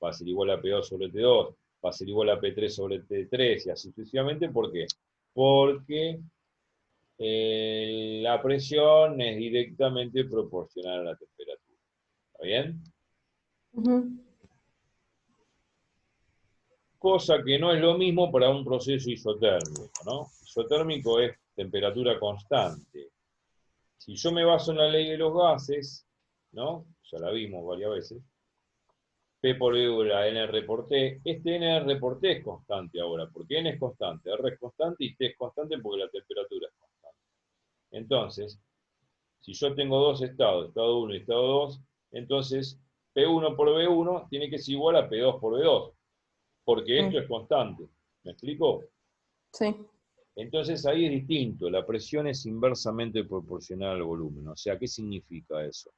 va a ser igual a P2 sobre T2, va a ser igual a P3 sobre T3, y así sucesivamente. ¿Por qué? Porque la presión es directamente proporcional a la temperatura. ¿Está bien? Cosa que no es lo mismo para un proceso isotérmico, ¿no? Isotérmico es temperatura constante. Si yo me baso en la ley de los gases, ¿no? Ya la vimos varias veces, P por V igual a NR por T, este NR por T es constante ahora, porque N es constante, R es constante y T es constante porque la temperatura es constante. Entonces, si yo tengo dos estados, estado 1 y estado 2, entonces P1 por V1 tiene que ser igual a P2 por V2, porque esto es constante. ¿Me explico? Sí. Entonces ahí es distinto, la presión es inversamente proporcional al volumen. O sea, ¿qué significa eso?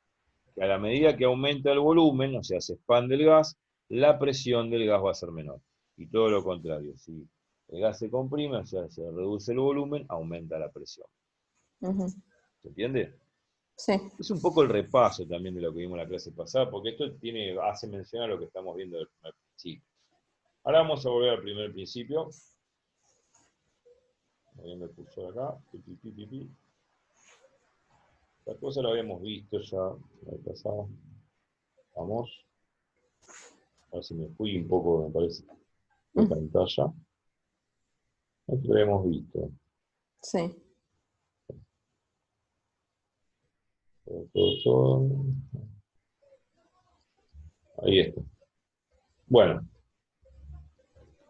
Que a la medida que aumenta el volumen, o sea, se expande el gas, la presión del gas va a ser menor. Y todo lo contrario, si el gas se comprime, o sea, se reduce el volumen, aumenta la presión. ¿Se entiende? Sí. Es un poco el repaso también de lo que vimos en la clase pasada, porque esto hace mención a lo que estamos viendo del primer principio. Ahora vamos a volver al primer principio. Moviendo el cursor acá. La cosa la habíamos visto ya la vez pasada. Vamos. A ver si me fui un poco, me parece, de pantalla. Esto lo habíamos visto. Sí. Todo. Ahí está. Bueno,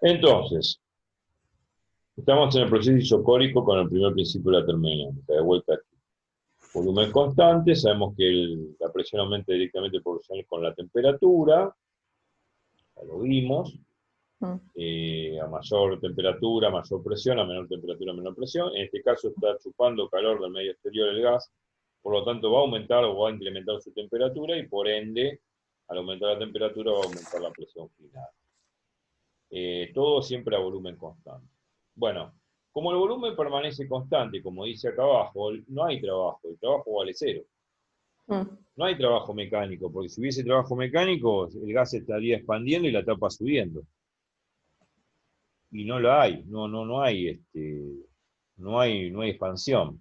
entonces, estamos en el proceso isocórico con el primer principio de la termodinámica. De vuelta aquí. Volumen constante, sabemos que la presión aumenta directamente proporcional con la temperatura, ya lo vimos. A mayor temperatura, mayor presión, a menor temperatura, menor presión. En este caso está chupando calor del medio exterior del gas, por lo tanto va a aumentar o va a incrementar su temperatura y por ende, al aumentar la temperatura va a aumentar la presión final. Todo siempre a volumen constante. Bueno, como el volumen permanece constante, como dice acá abajo, no hay trabajo, el trabajo vale cero. No hay trabajo mecánico, porque si hubiese trabajo mecánico, el gas estaría expandiendo y la tapa subiendo. Y no lo hay, no hay, no hay expansión,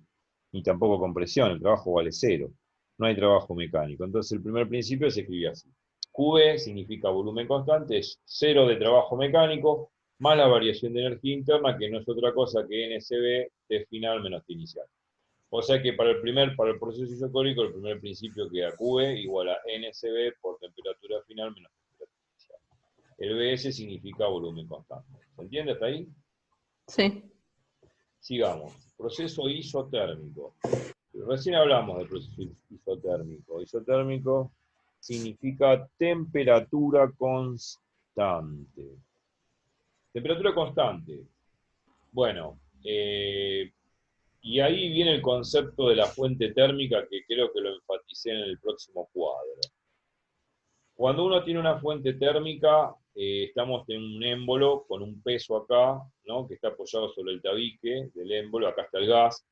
ni tampoco compresión, el trabajo vale cero. no hay trabajo mecánico. Entonces el primer principio se escribe así. QB significa volumen constante, es cero de trabajo mecánico, más la variación de energía interna, que no es otra cosa que NSB T final menos T inicial. O sea que para el proceso isocórico, el primer principio queda QB igual a NSB por temperatura final menos temperatura inicial. El BS significa volumen constante. ¿Se entiende hasta ahí? Sí. Sigamos. Proceso isotérmico. Recién hablamos del proceso isotérmico. Isotérmico significa temperatura constante. Temperatura constante. Bueno, y ahí viene el concepto de la fuente térmica, que creo que lo enfaticé en el próximo cuadro. Cuando uno tiene una fuente térmica, estamos en un émbolo con un peso acá, ¿no? Que está apoyado sobre el tabique del émbolo, acá está el gas.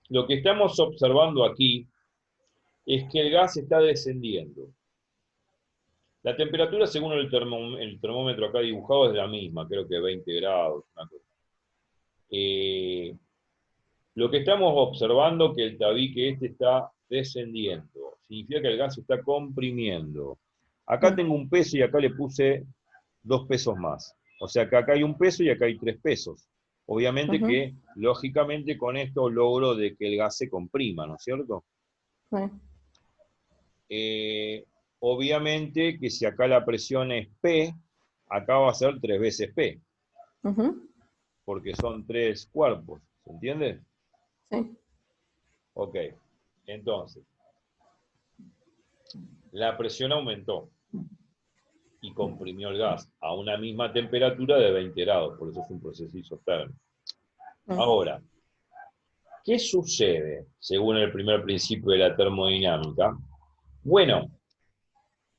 Lo que estamos observando aquí es que el gas está descendiendo. La temperatura, según el termómetro acá dibujado, es la misma, creo que 20 grados, una cosa. Lo que estamos observando es que el tabique este está descendiendo. Significa que el gas se está comprimiendo. Acá tengo un peso y acá le puse 2 pesos más. O sea que acá hay un peso y acá hay 3 pesos. Obviamente que, lógicamente, con esto logro de que el gas se comprima, ¿no es cierto? Obviamente que si acá la presión es P, acá va a ser 3 veces P. Porque son 3 cuerpos, ¿se entiende? Sí. Ok, entonces, la presión aumentó y comprimió el gas a una misma temperatura de 20 grados, por eso es un proceso isotérmico. Ahora, ¿qué sucede según el primer principio de la termodinámica? Bueno,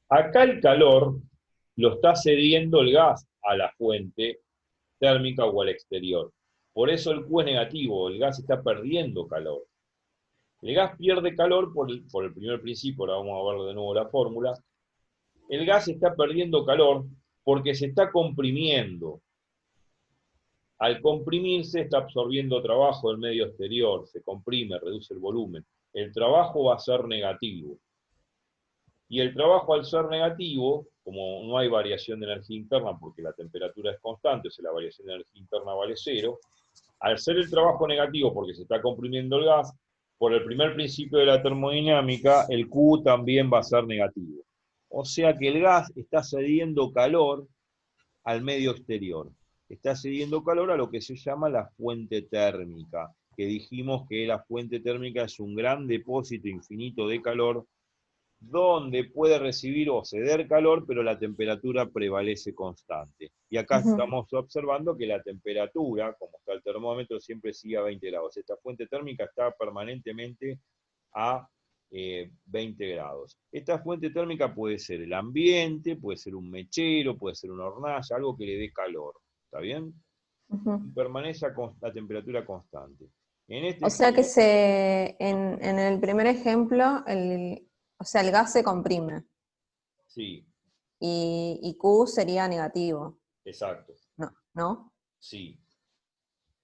acá el calor lo está cediendo el gas a la fuente térmica o al exterior. Por eso el Q es negativo, el gas está perdiendo calor. El gas pierde calor por el primer principio, ahora vamos a ver de nuevo la fórmula. El gas está perdiendo calor porque se está comprimiendo. Al comprimirse está absorbiendo trabajo del medio exterior, se comprime, reduce el volumen. El trabajo va a ser negativo. Y el trabajo al ser negativo, como no hay variación de energía interna porque la temperatura es constante, o sea, la variación de energía interna vale 0, al ser el trabajo negativo porque se está comprimiendo el gas, por el primer principio de la termodinámica, el Q también va a ser negativo. O sea que el gas está cediendo calor al medio exterior. Está cediendo calor a lo que se llama la fuente térmica, que dijimos que la fuente térmica es un gran depósito infinito de calor donde puede recibir o ceder calor, pero la temperatura prevalece constante. Y acá estamos observando que la temperatura, como está el termómetro, siempre sigue a 20 grados. Esta fuente térmica está permanentemente a 20 grados. Esta fuente térmica puede ser el ambiente, puede ser un mechero, puede ser una hornalla, algo que le dé calor. ¿Está bien? Y permanece a temperatura constante. En este O sea que en el primer ejemplo, o sea, el gas se comprime. Sí. Y Q sería negativo. Exacto. ¿No? Sí.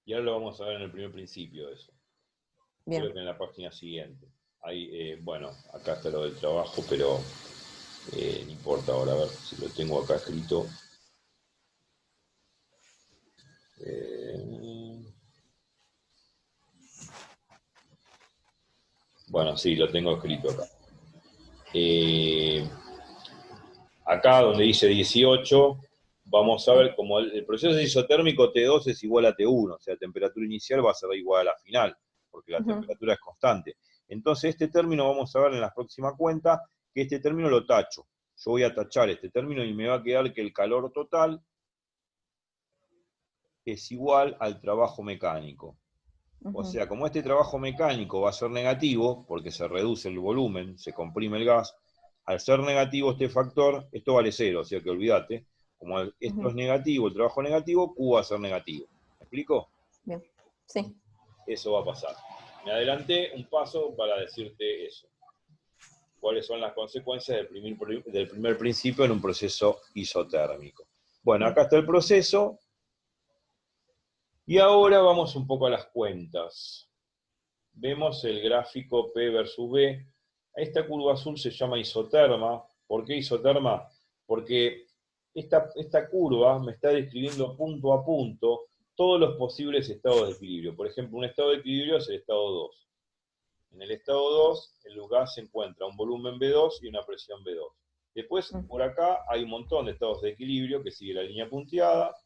Y ahora lo vamos a ver en el primer principio eso. Bien. Creo que en la página siguiente. Ahí, bueno, acá está lo del trabajo, pero no importa ahora, a ver si lo tengo acá escrito. Bueno, sí, lo tengo escrito acá. Acá donde dice 18, vamos a ver como el proceso isotérmico T2 es igual a T1, o sea, la temperatura inicial va a ser igual a la final, porque la temperatura es constante. Entonces este término vamos a ver en la próxima cuenta, que este término lo tacho. Yo voy a tachar este término y me va a quedar que el calor total es igual al trabajo mecánico. O sea, como este trabajo mecánico va a ser negativo, porque se reduce el volumen, se comprime el gas, al ser negativo este factor, esto vale 0, o sea que olvídate, como esto es negativo, el trabajo negativo, Q va a ser negativo. ¿Me explico? Bien, sí. Eso va a pasar. Me adelanté un paso para decirte eso. ¿Cuáles son las consecuencias del primer principio en un proceso isotérmico? Bueno, acá está el proceso. Y ahora vamos un poco a las cuentas. vemos el gráfico P versus B. Esta curva azul se llama isoterma. ¿Por qué isoterma? Porque esta curva me está describiendo punto a punto todos los posibles estados de equilibrio. Por ejemplo, un estado de equilibrio es el estado 2. En el estado 2, el gas se encuentra un volumen B2 y una presión B2. Después, por acá, hay un montón de estados de equilibrio que sigue la línea punteada,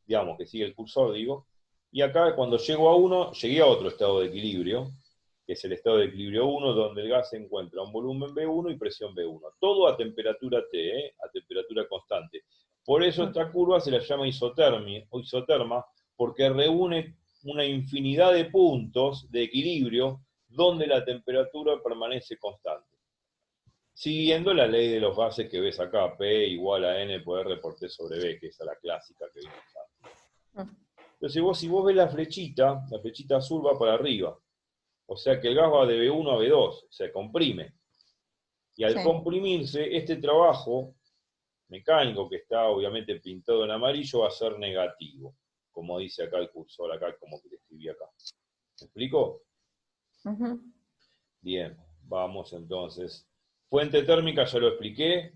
digamos, que sigue el cursor, digo. Y acá, cuando llego a uno, llegué a otro estado de equilibrio, que es el estado de equilibrio 1, donde el gas se encuentra un volumen B1 y presión B1. Todo a temperatura T, a temperatura constante. Por eso esta curva se la llama isoterma, porque reúne una infinidad de puntos de equilibrio donde la temperatura permanece constante. Siguiendo la ley de los gases que ves acá, P igual a N por R por T sobre B, que es la clásica que vimos antes. Entonces si vos ves la flechita azul va para arriba. O sea que el gas va de B1 a B2, se comprime. Y al comprimirse, este trabajo mecánico, que está obviamente pintado en amarillo, va a ser negativo. Como dice acá el cursor, acá como que le escribí acá. ¿Me explico? Bien, vamos entonces. Fuente térmica ya lo expliqué.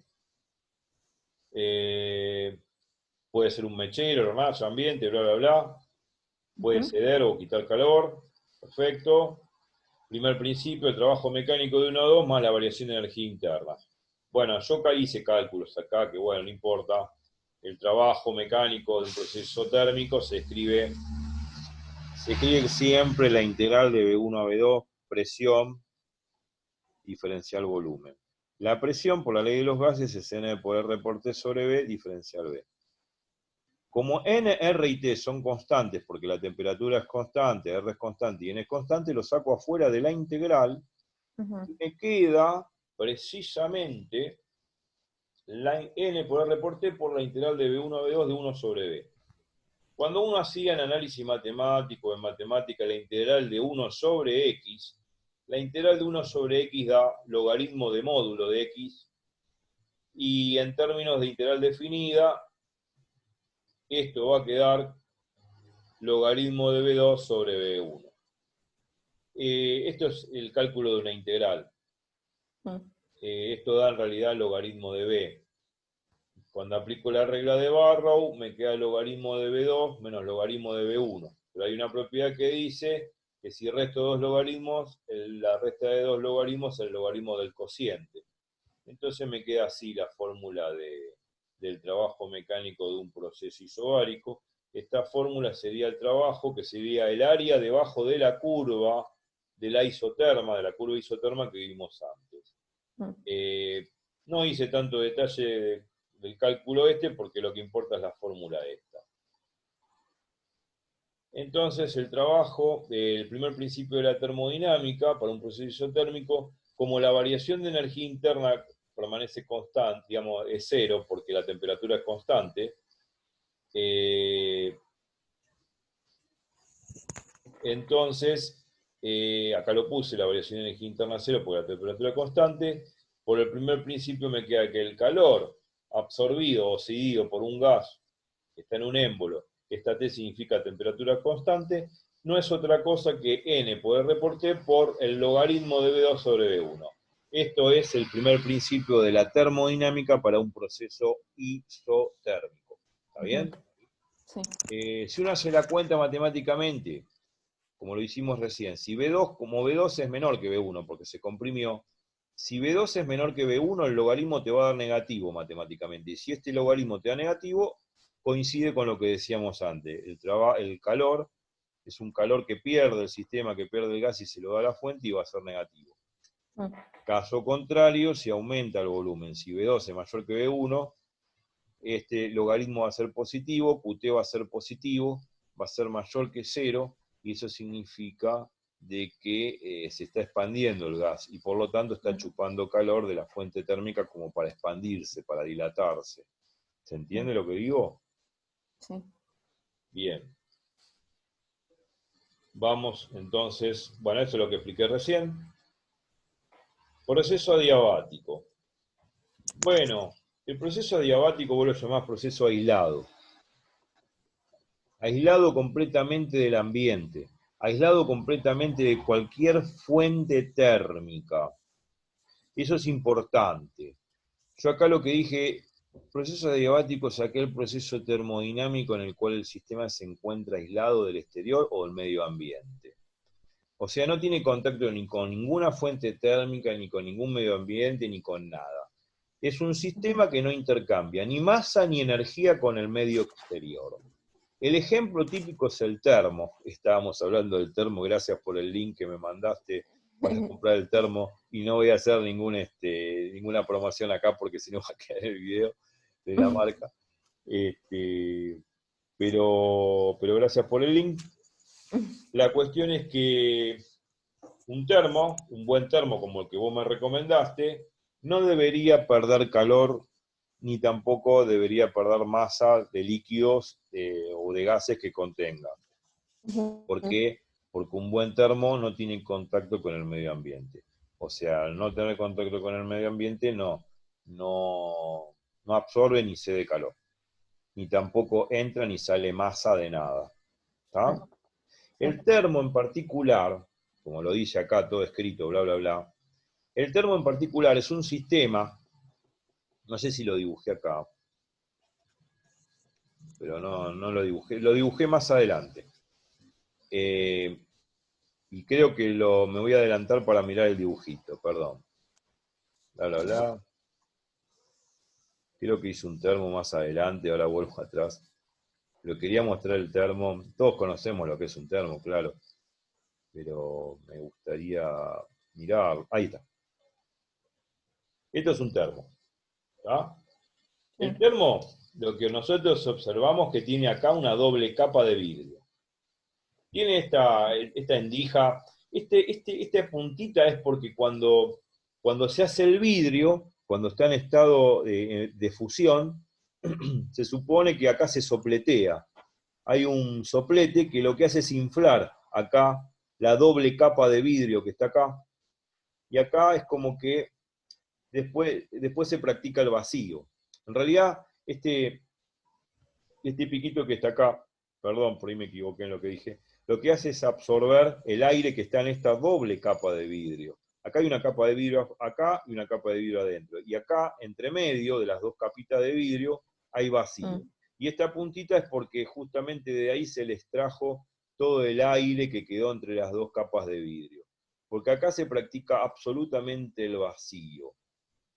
Puede ser un mechero, hornazo, ambiente, bla, bla, bla. Puede ceder o quitar calor. Perfecto. Primer principio, el trabajo mecánico de 1 a 2 más la variación de energía interna. Bueno, yo acá hice cálculos acá, que bueno, no importa. El trabajo mecánico de un proceso térmico se escribe siempre la integral de B1 a B2, presión, diferencial volumen. La presión, por la ley de los gases, es N por R por T sobre B, diferencial B. Como N, R y T son constantes, porque la temperatura es constante, R es constante y N es constante, lo saco afuera de la integral, y me queda precisamente la N por R por T por la integral de B1 a B2 de 1 sobre B. Cuando uno hacía en análisis matemático, en matemática, la integral de 1 sobre X, la integral de 1 sobre X da logaritmo de módulo de X, y en términos de integral definida, esto va a quedar logaritmo de B2 sobre B1. Esto es el cálculo de una integral. Esto da en realidad logaritmo de B. Cuando aplico la regla de Barrow, me queda logaritmo de B2 menos logaritmo de B1. Pero hay una propiedad que dice que si resto dos logaritmos, la resta de dos logaritmos es el logaritmo del cociente. Entonces me queda así la fórmula del trabajo mecánico de un proceso isobárico. Esta fórmula sería el trabajo, que sería el área debajo de la curva de la isoterma, de la curva isoterma que vimos antes. No hice tanto detalle del cálculo porque lo que importa es la fórmula esta. Entonces el trabajo, el primer principio de la termodinámica para un proceso isotérmico, como la variación de energía interna permanece constante, digamos, es cero porque la temperatura es constante, entonces, acá lo puse, la variación de energía interna es cero porque la temperatura es constante. Por el primer principio me queda que el calor absorbido o cedido por un gas que está en un émbolo, esta T significa temperatura constante, no es otra cosa que N por R por T por el logaritmo de B2 sobre B1. Esto es el primer principio de la termodinámica para un proceso isotérmico. ¿Está bien? Sí. Si uno hace la cuenta matemáticamente, como lo hicimos recién, si B2, como B2 es menor que B1 porque se comprimió, si B2 es menor que B1, el logaritmo te va a dar negativo matemáticamente. Y si este logaritmo te da negativo, coincide con lo que decíamos antes. El calor es un calor que pierde el sistema, que pierde el gas y se lo da a la fuente y va a ser negativo. Caso contrario, si aumenta el volumen, si B2 es mayor que B1, este logaritmo va a ser positivo, QT va a ser positivo, va a ser mayor que 0, y eso significa de que se está expandiendo el gas, y por lo tanto está chupando calor de la fuente térmica como para expandirse, para dilatarse. ¿Se entiende lo que digo? Sí. Bien. Vamos entonces, bueno, eso es lo que expliqué recién. Proceso adiabático. Bueno, el proceso adiabático vos lo llamás proceso aislado. Aislado completamente del ambiente. aislado completamente de cualquier fuente térmica. Eso es importante. Yo acá lo que dije, proceso adiabático es aquel proceso termodinámico en el cual el sistema se encuentra aislado del exterior o del medio ambiente. O sea, no tiene contacto ni con ninguna fuente térmica, ni con ningún medio ambiente, ni con nada. Es un sistema que no intercambia ni masa ni energía con el medio exterior. El ejemplo típico es el termo. Estábamos hablando del termo, gracias por el link que me mandaste para comprar el termo, y no voy a hacer ninguna promoción acá porque si no va a quedar el video de la marca. Pero gracias por el link. La cuestión es que un buen termo como el que vos me recomendaste, no debería perder calor ni tampoco debería perder masa de líquidos o de gases que contenga. ¿Por qué? Porque un buen termo no tiene contacto con el medio ambiente. O sea, al no tener contacto con el medio ambiente no absorbe ni cede calor. Ni tampoco entra ni sale masa de nada. ¿Está? El termo en particular, como lo dice acá todo escrito, bla, bla, bla, el termo en particular es un sistema, no sé si lo dibujé acá, pero no lo dibujé más adelante. Y creo que me voy a adelantar para mirar el dibujito, perdón. Bla, bla, bla. Creo que hice un termo más adelante, ahora vuelvo atrás. Pero quería mostrar el termo. Todos conocemos lo que es un termo, claro. Pero me gustaría mirar. Ahí está. Esto es un termo. ¿Tá? El termo, lo que nosotros observamos que tiene acá una doble capa de vidrio. Tiene esta endija. Esta puntita es porque cuando se hace el vidrio, cuando está en estado de fusión, se supone que acá se sopletea. Hay un soplete que lo que hace es inflar acá la doble capa de vidrio que está acá, y acá es como que después se practica el vacío. En realidad, este piquito que está acá, perdón, por ahí me equivoqué en lo que dije, lo que hace es absorber el aire que está en esta doble capa de vidrio. Acá hay una capa de vidrio acá y una capa de vidrio adentro. Y acá, entre medio de las dos capitas de vidrio, hay vacío. Y esta puntita es porque justamente de ahí se le extrajo todo el aire que quedó entre las dos capas de vidrio. Porque acá se practica absolutamente el vacío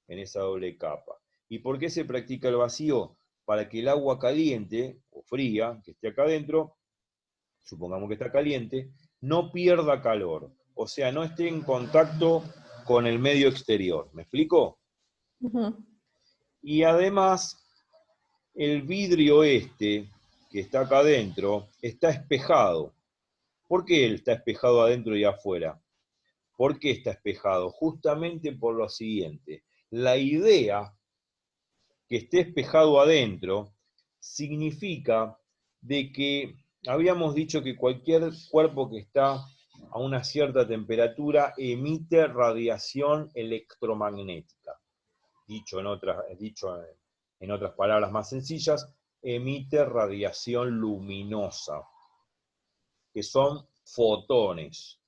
en esa doble capa. ¿Y por qué se practica el vacío? Para que el agua caliente o fría que esté acá adentro, supongamos que está caliente, no pierda calor. O sea, no esté en contacto con el medio exterior. ¿Me explico? Y además, el vidrio que está acá adentro, está espejado. ¿Por qué él está espejado adentro y afuera? ¿Por qué está espejado? Justamente por lo siguiente. La idea que esté espejado adentro significa de que habíamos dicho que cualquier cuerpo que está a una cierta temperatura emite radiación electromagnética. Dicho en otras palabras más sencillas, emite radiación luminosa, que son fotones.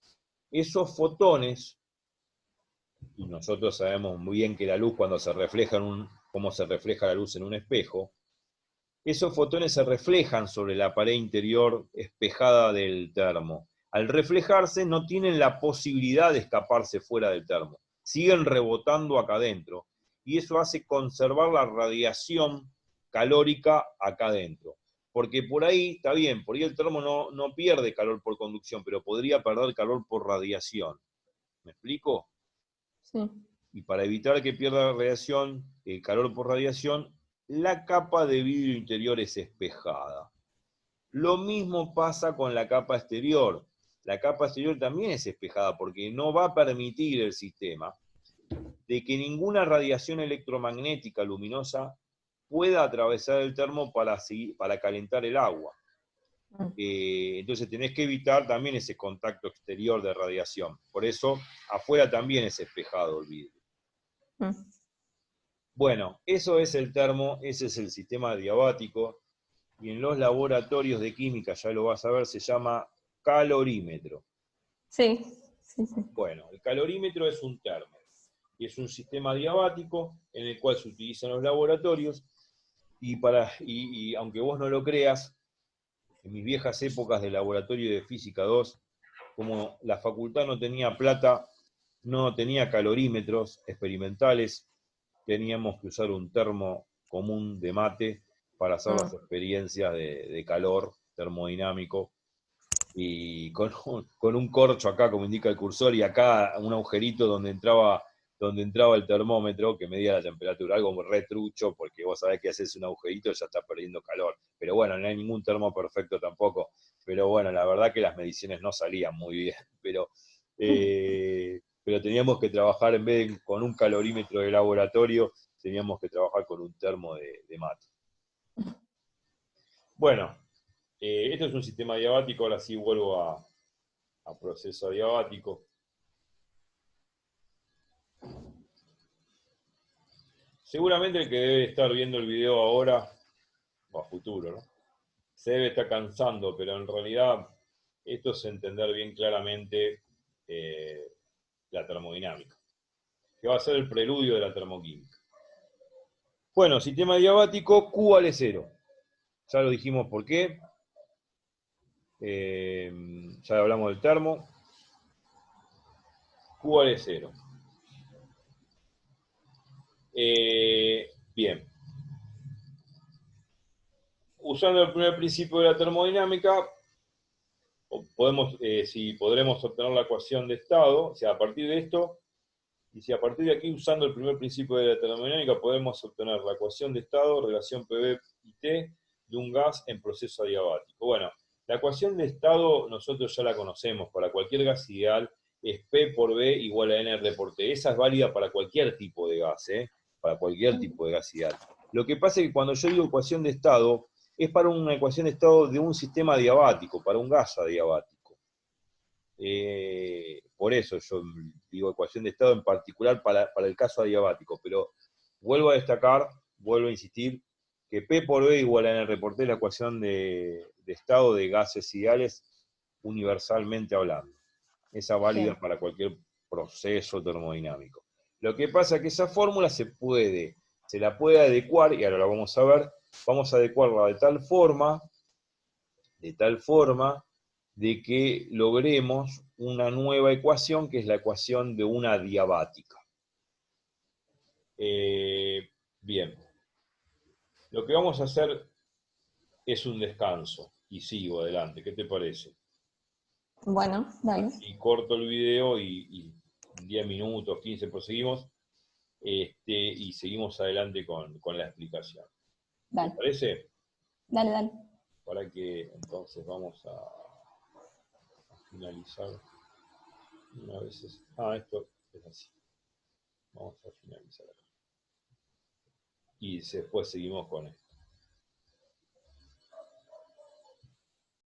Esos fotones, y nosotros sabemos muy bien que la luz cuando se refleja cómo se refleja la luz en un espejo, esos fotones se reflejan sobre la pared interior espejada del termo. Al reflejarse no tienen la posibilidad de escaparse fuera del termo, siguen rebotando acá adentro, y eso hace conservar la radiación calórica acá adentro. Porque por ahí, está bien, por ahí el termo no pierde calor por conducción, pero podría perder calor por radiación. ¿Me explico? Sí. Y para evitar que pierda radiación, calor por radiación, la capa de vidrio interior es espejada. Lo mismo pasa con la capa exterior. La capa exterior también es espejada porque no va a permitir el sistema de que ninguna radiación electromagnética luminosa pueda atravesar el termo para calentar el agua. Entonces tenés que evitar también ese contacto exterior de radiación. Por eso afuera también es espejado el vidrio. Bueno, eso es el termo, ese es el sistema adiabático, y en los laboratorios de química, ya lo vas a ver, se llama calorímetro. Sí, sí, sí. Bueno, el calorímetro es un termo y es un sistema adiabático en el cual se utiliza en los laboratorios y aunque vos no lo creas, en mis viejas épocas de laboratorio de física 2, como la facultad no tenía plata, no tenía calorímetros experimentales, teníamos que usar un termo común de mate para hacer las experiencias de calor termodinámico, y con un corcho acá, como indica el cursor, y acá un agujerito donde entraba el termómetro que medía la temperatura, algo muy retrucho, porque vos sabés que haces un agujerito y ya está perdiendo calor. Pero bueno, no hay ningún termo perfecto tampoco. Pero bueno, la verdad que las mediciones no salían muy bien, pero teníamos que trabajar, en vez de con un calorímetro de laboratorio, teníamos que trabajar con un termo de mate. Bueno, esto es un sistema diabático, ahora sí vuelvo a proceso adiabático. Seguramente el que debe estar viendo el video ahora, o a futuro, ¿no?, se debe estar cansando, pero en realidad esto es entender bien claramente la termodinámica, que va a ser el preludio de la termoquímica. Bueno, sistema diabático, Q vale 0. Ya lo dijimos por qué. Ya hablamos del termo. Q vale 0. Bien. Usando el primer principio de la termodinámica, podremos obtener la ecuación de estado, o sea, a partir de esto, y si a partir de aquí, usando el primer principio de la termodinámica, podemos obtener la ecuación de estado, relación PV y T, de un gas en proceso adiabático. Bueno, la ecuación de estado nosotros ya la conocemos, para cualquier gas ideal es P por B igual a NR por T. Esa es válida para cualquier tipo de gas, para cualquier tipo de gas ideal. Lo que pasa es que cuando yo digo ecuación de estado, es para una ecuación de estado de un sistema adiabático, para un gas adiabático. Por eso yo digo ecuación de estado en particular para el caso adiabático, pero vuelvo a destacar, vuelvo a insistir, que P por B igual a NR por T es la ecuación de estado de gases ideales universalmente hablando. Esa válida Bien. para cualquier proceso termodinámico. Lo que pasa es que esa fórmula se la puede adecuar, y ahora la vamos a ver, vamos a adecuarla de tal forma de que logremos una nueva ecuación, que es la ecuación de una adiabática. Bien. Lo que vamos a hacer es un descanso, y sigo adelante. ¿Qué te parece? Bueno, dale. Así corto el video y 10 minutos, 15 proseguimos, y seguimos adelante con la explicación. ¿Te Dale. parece? Dale, dale. Para que entonces vamos a finalizar una vez. Esto es así. Vamos a finalizar acá. Y después seguimos con esto.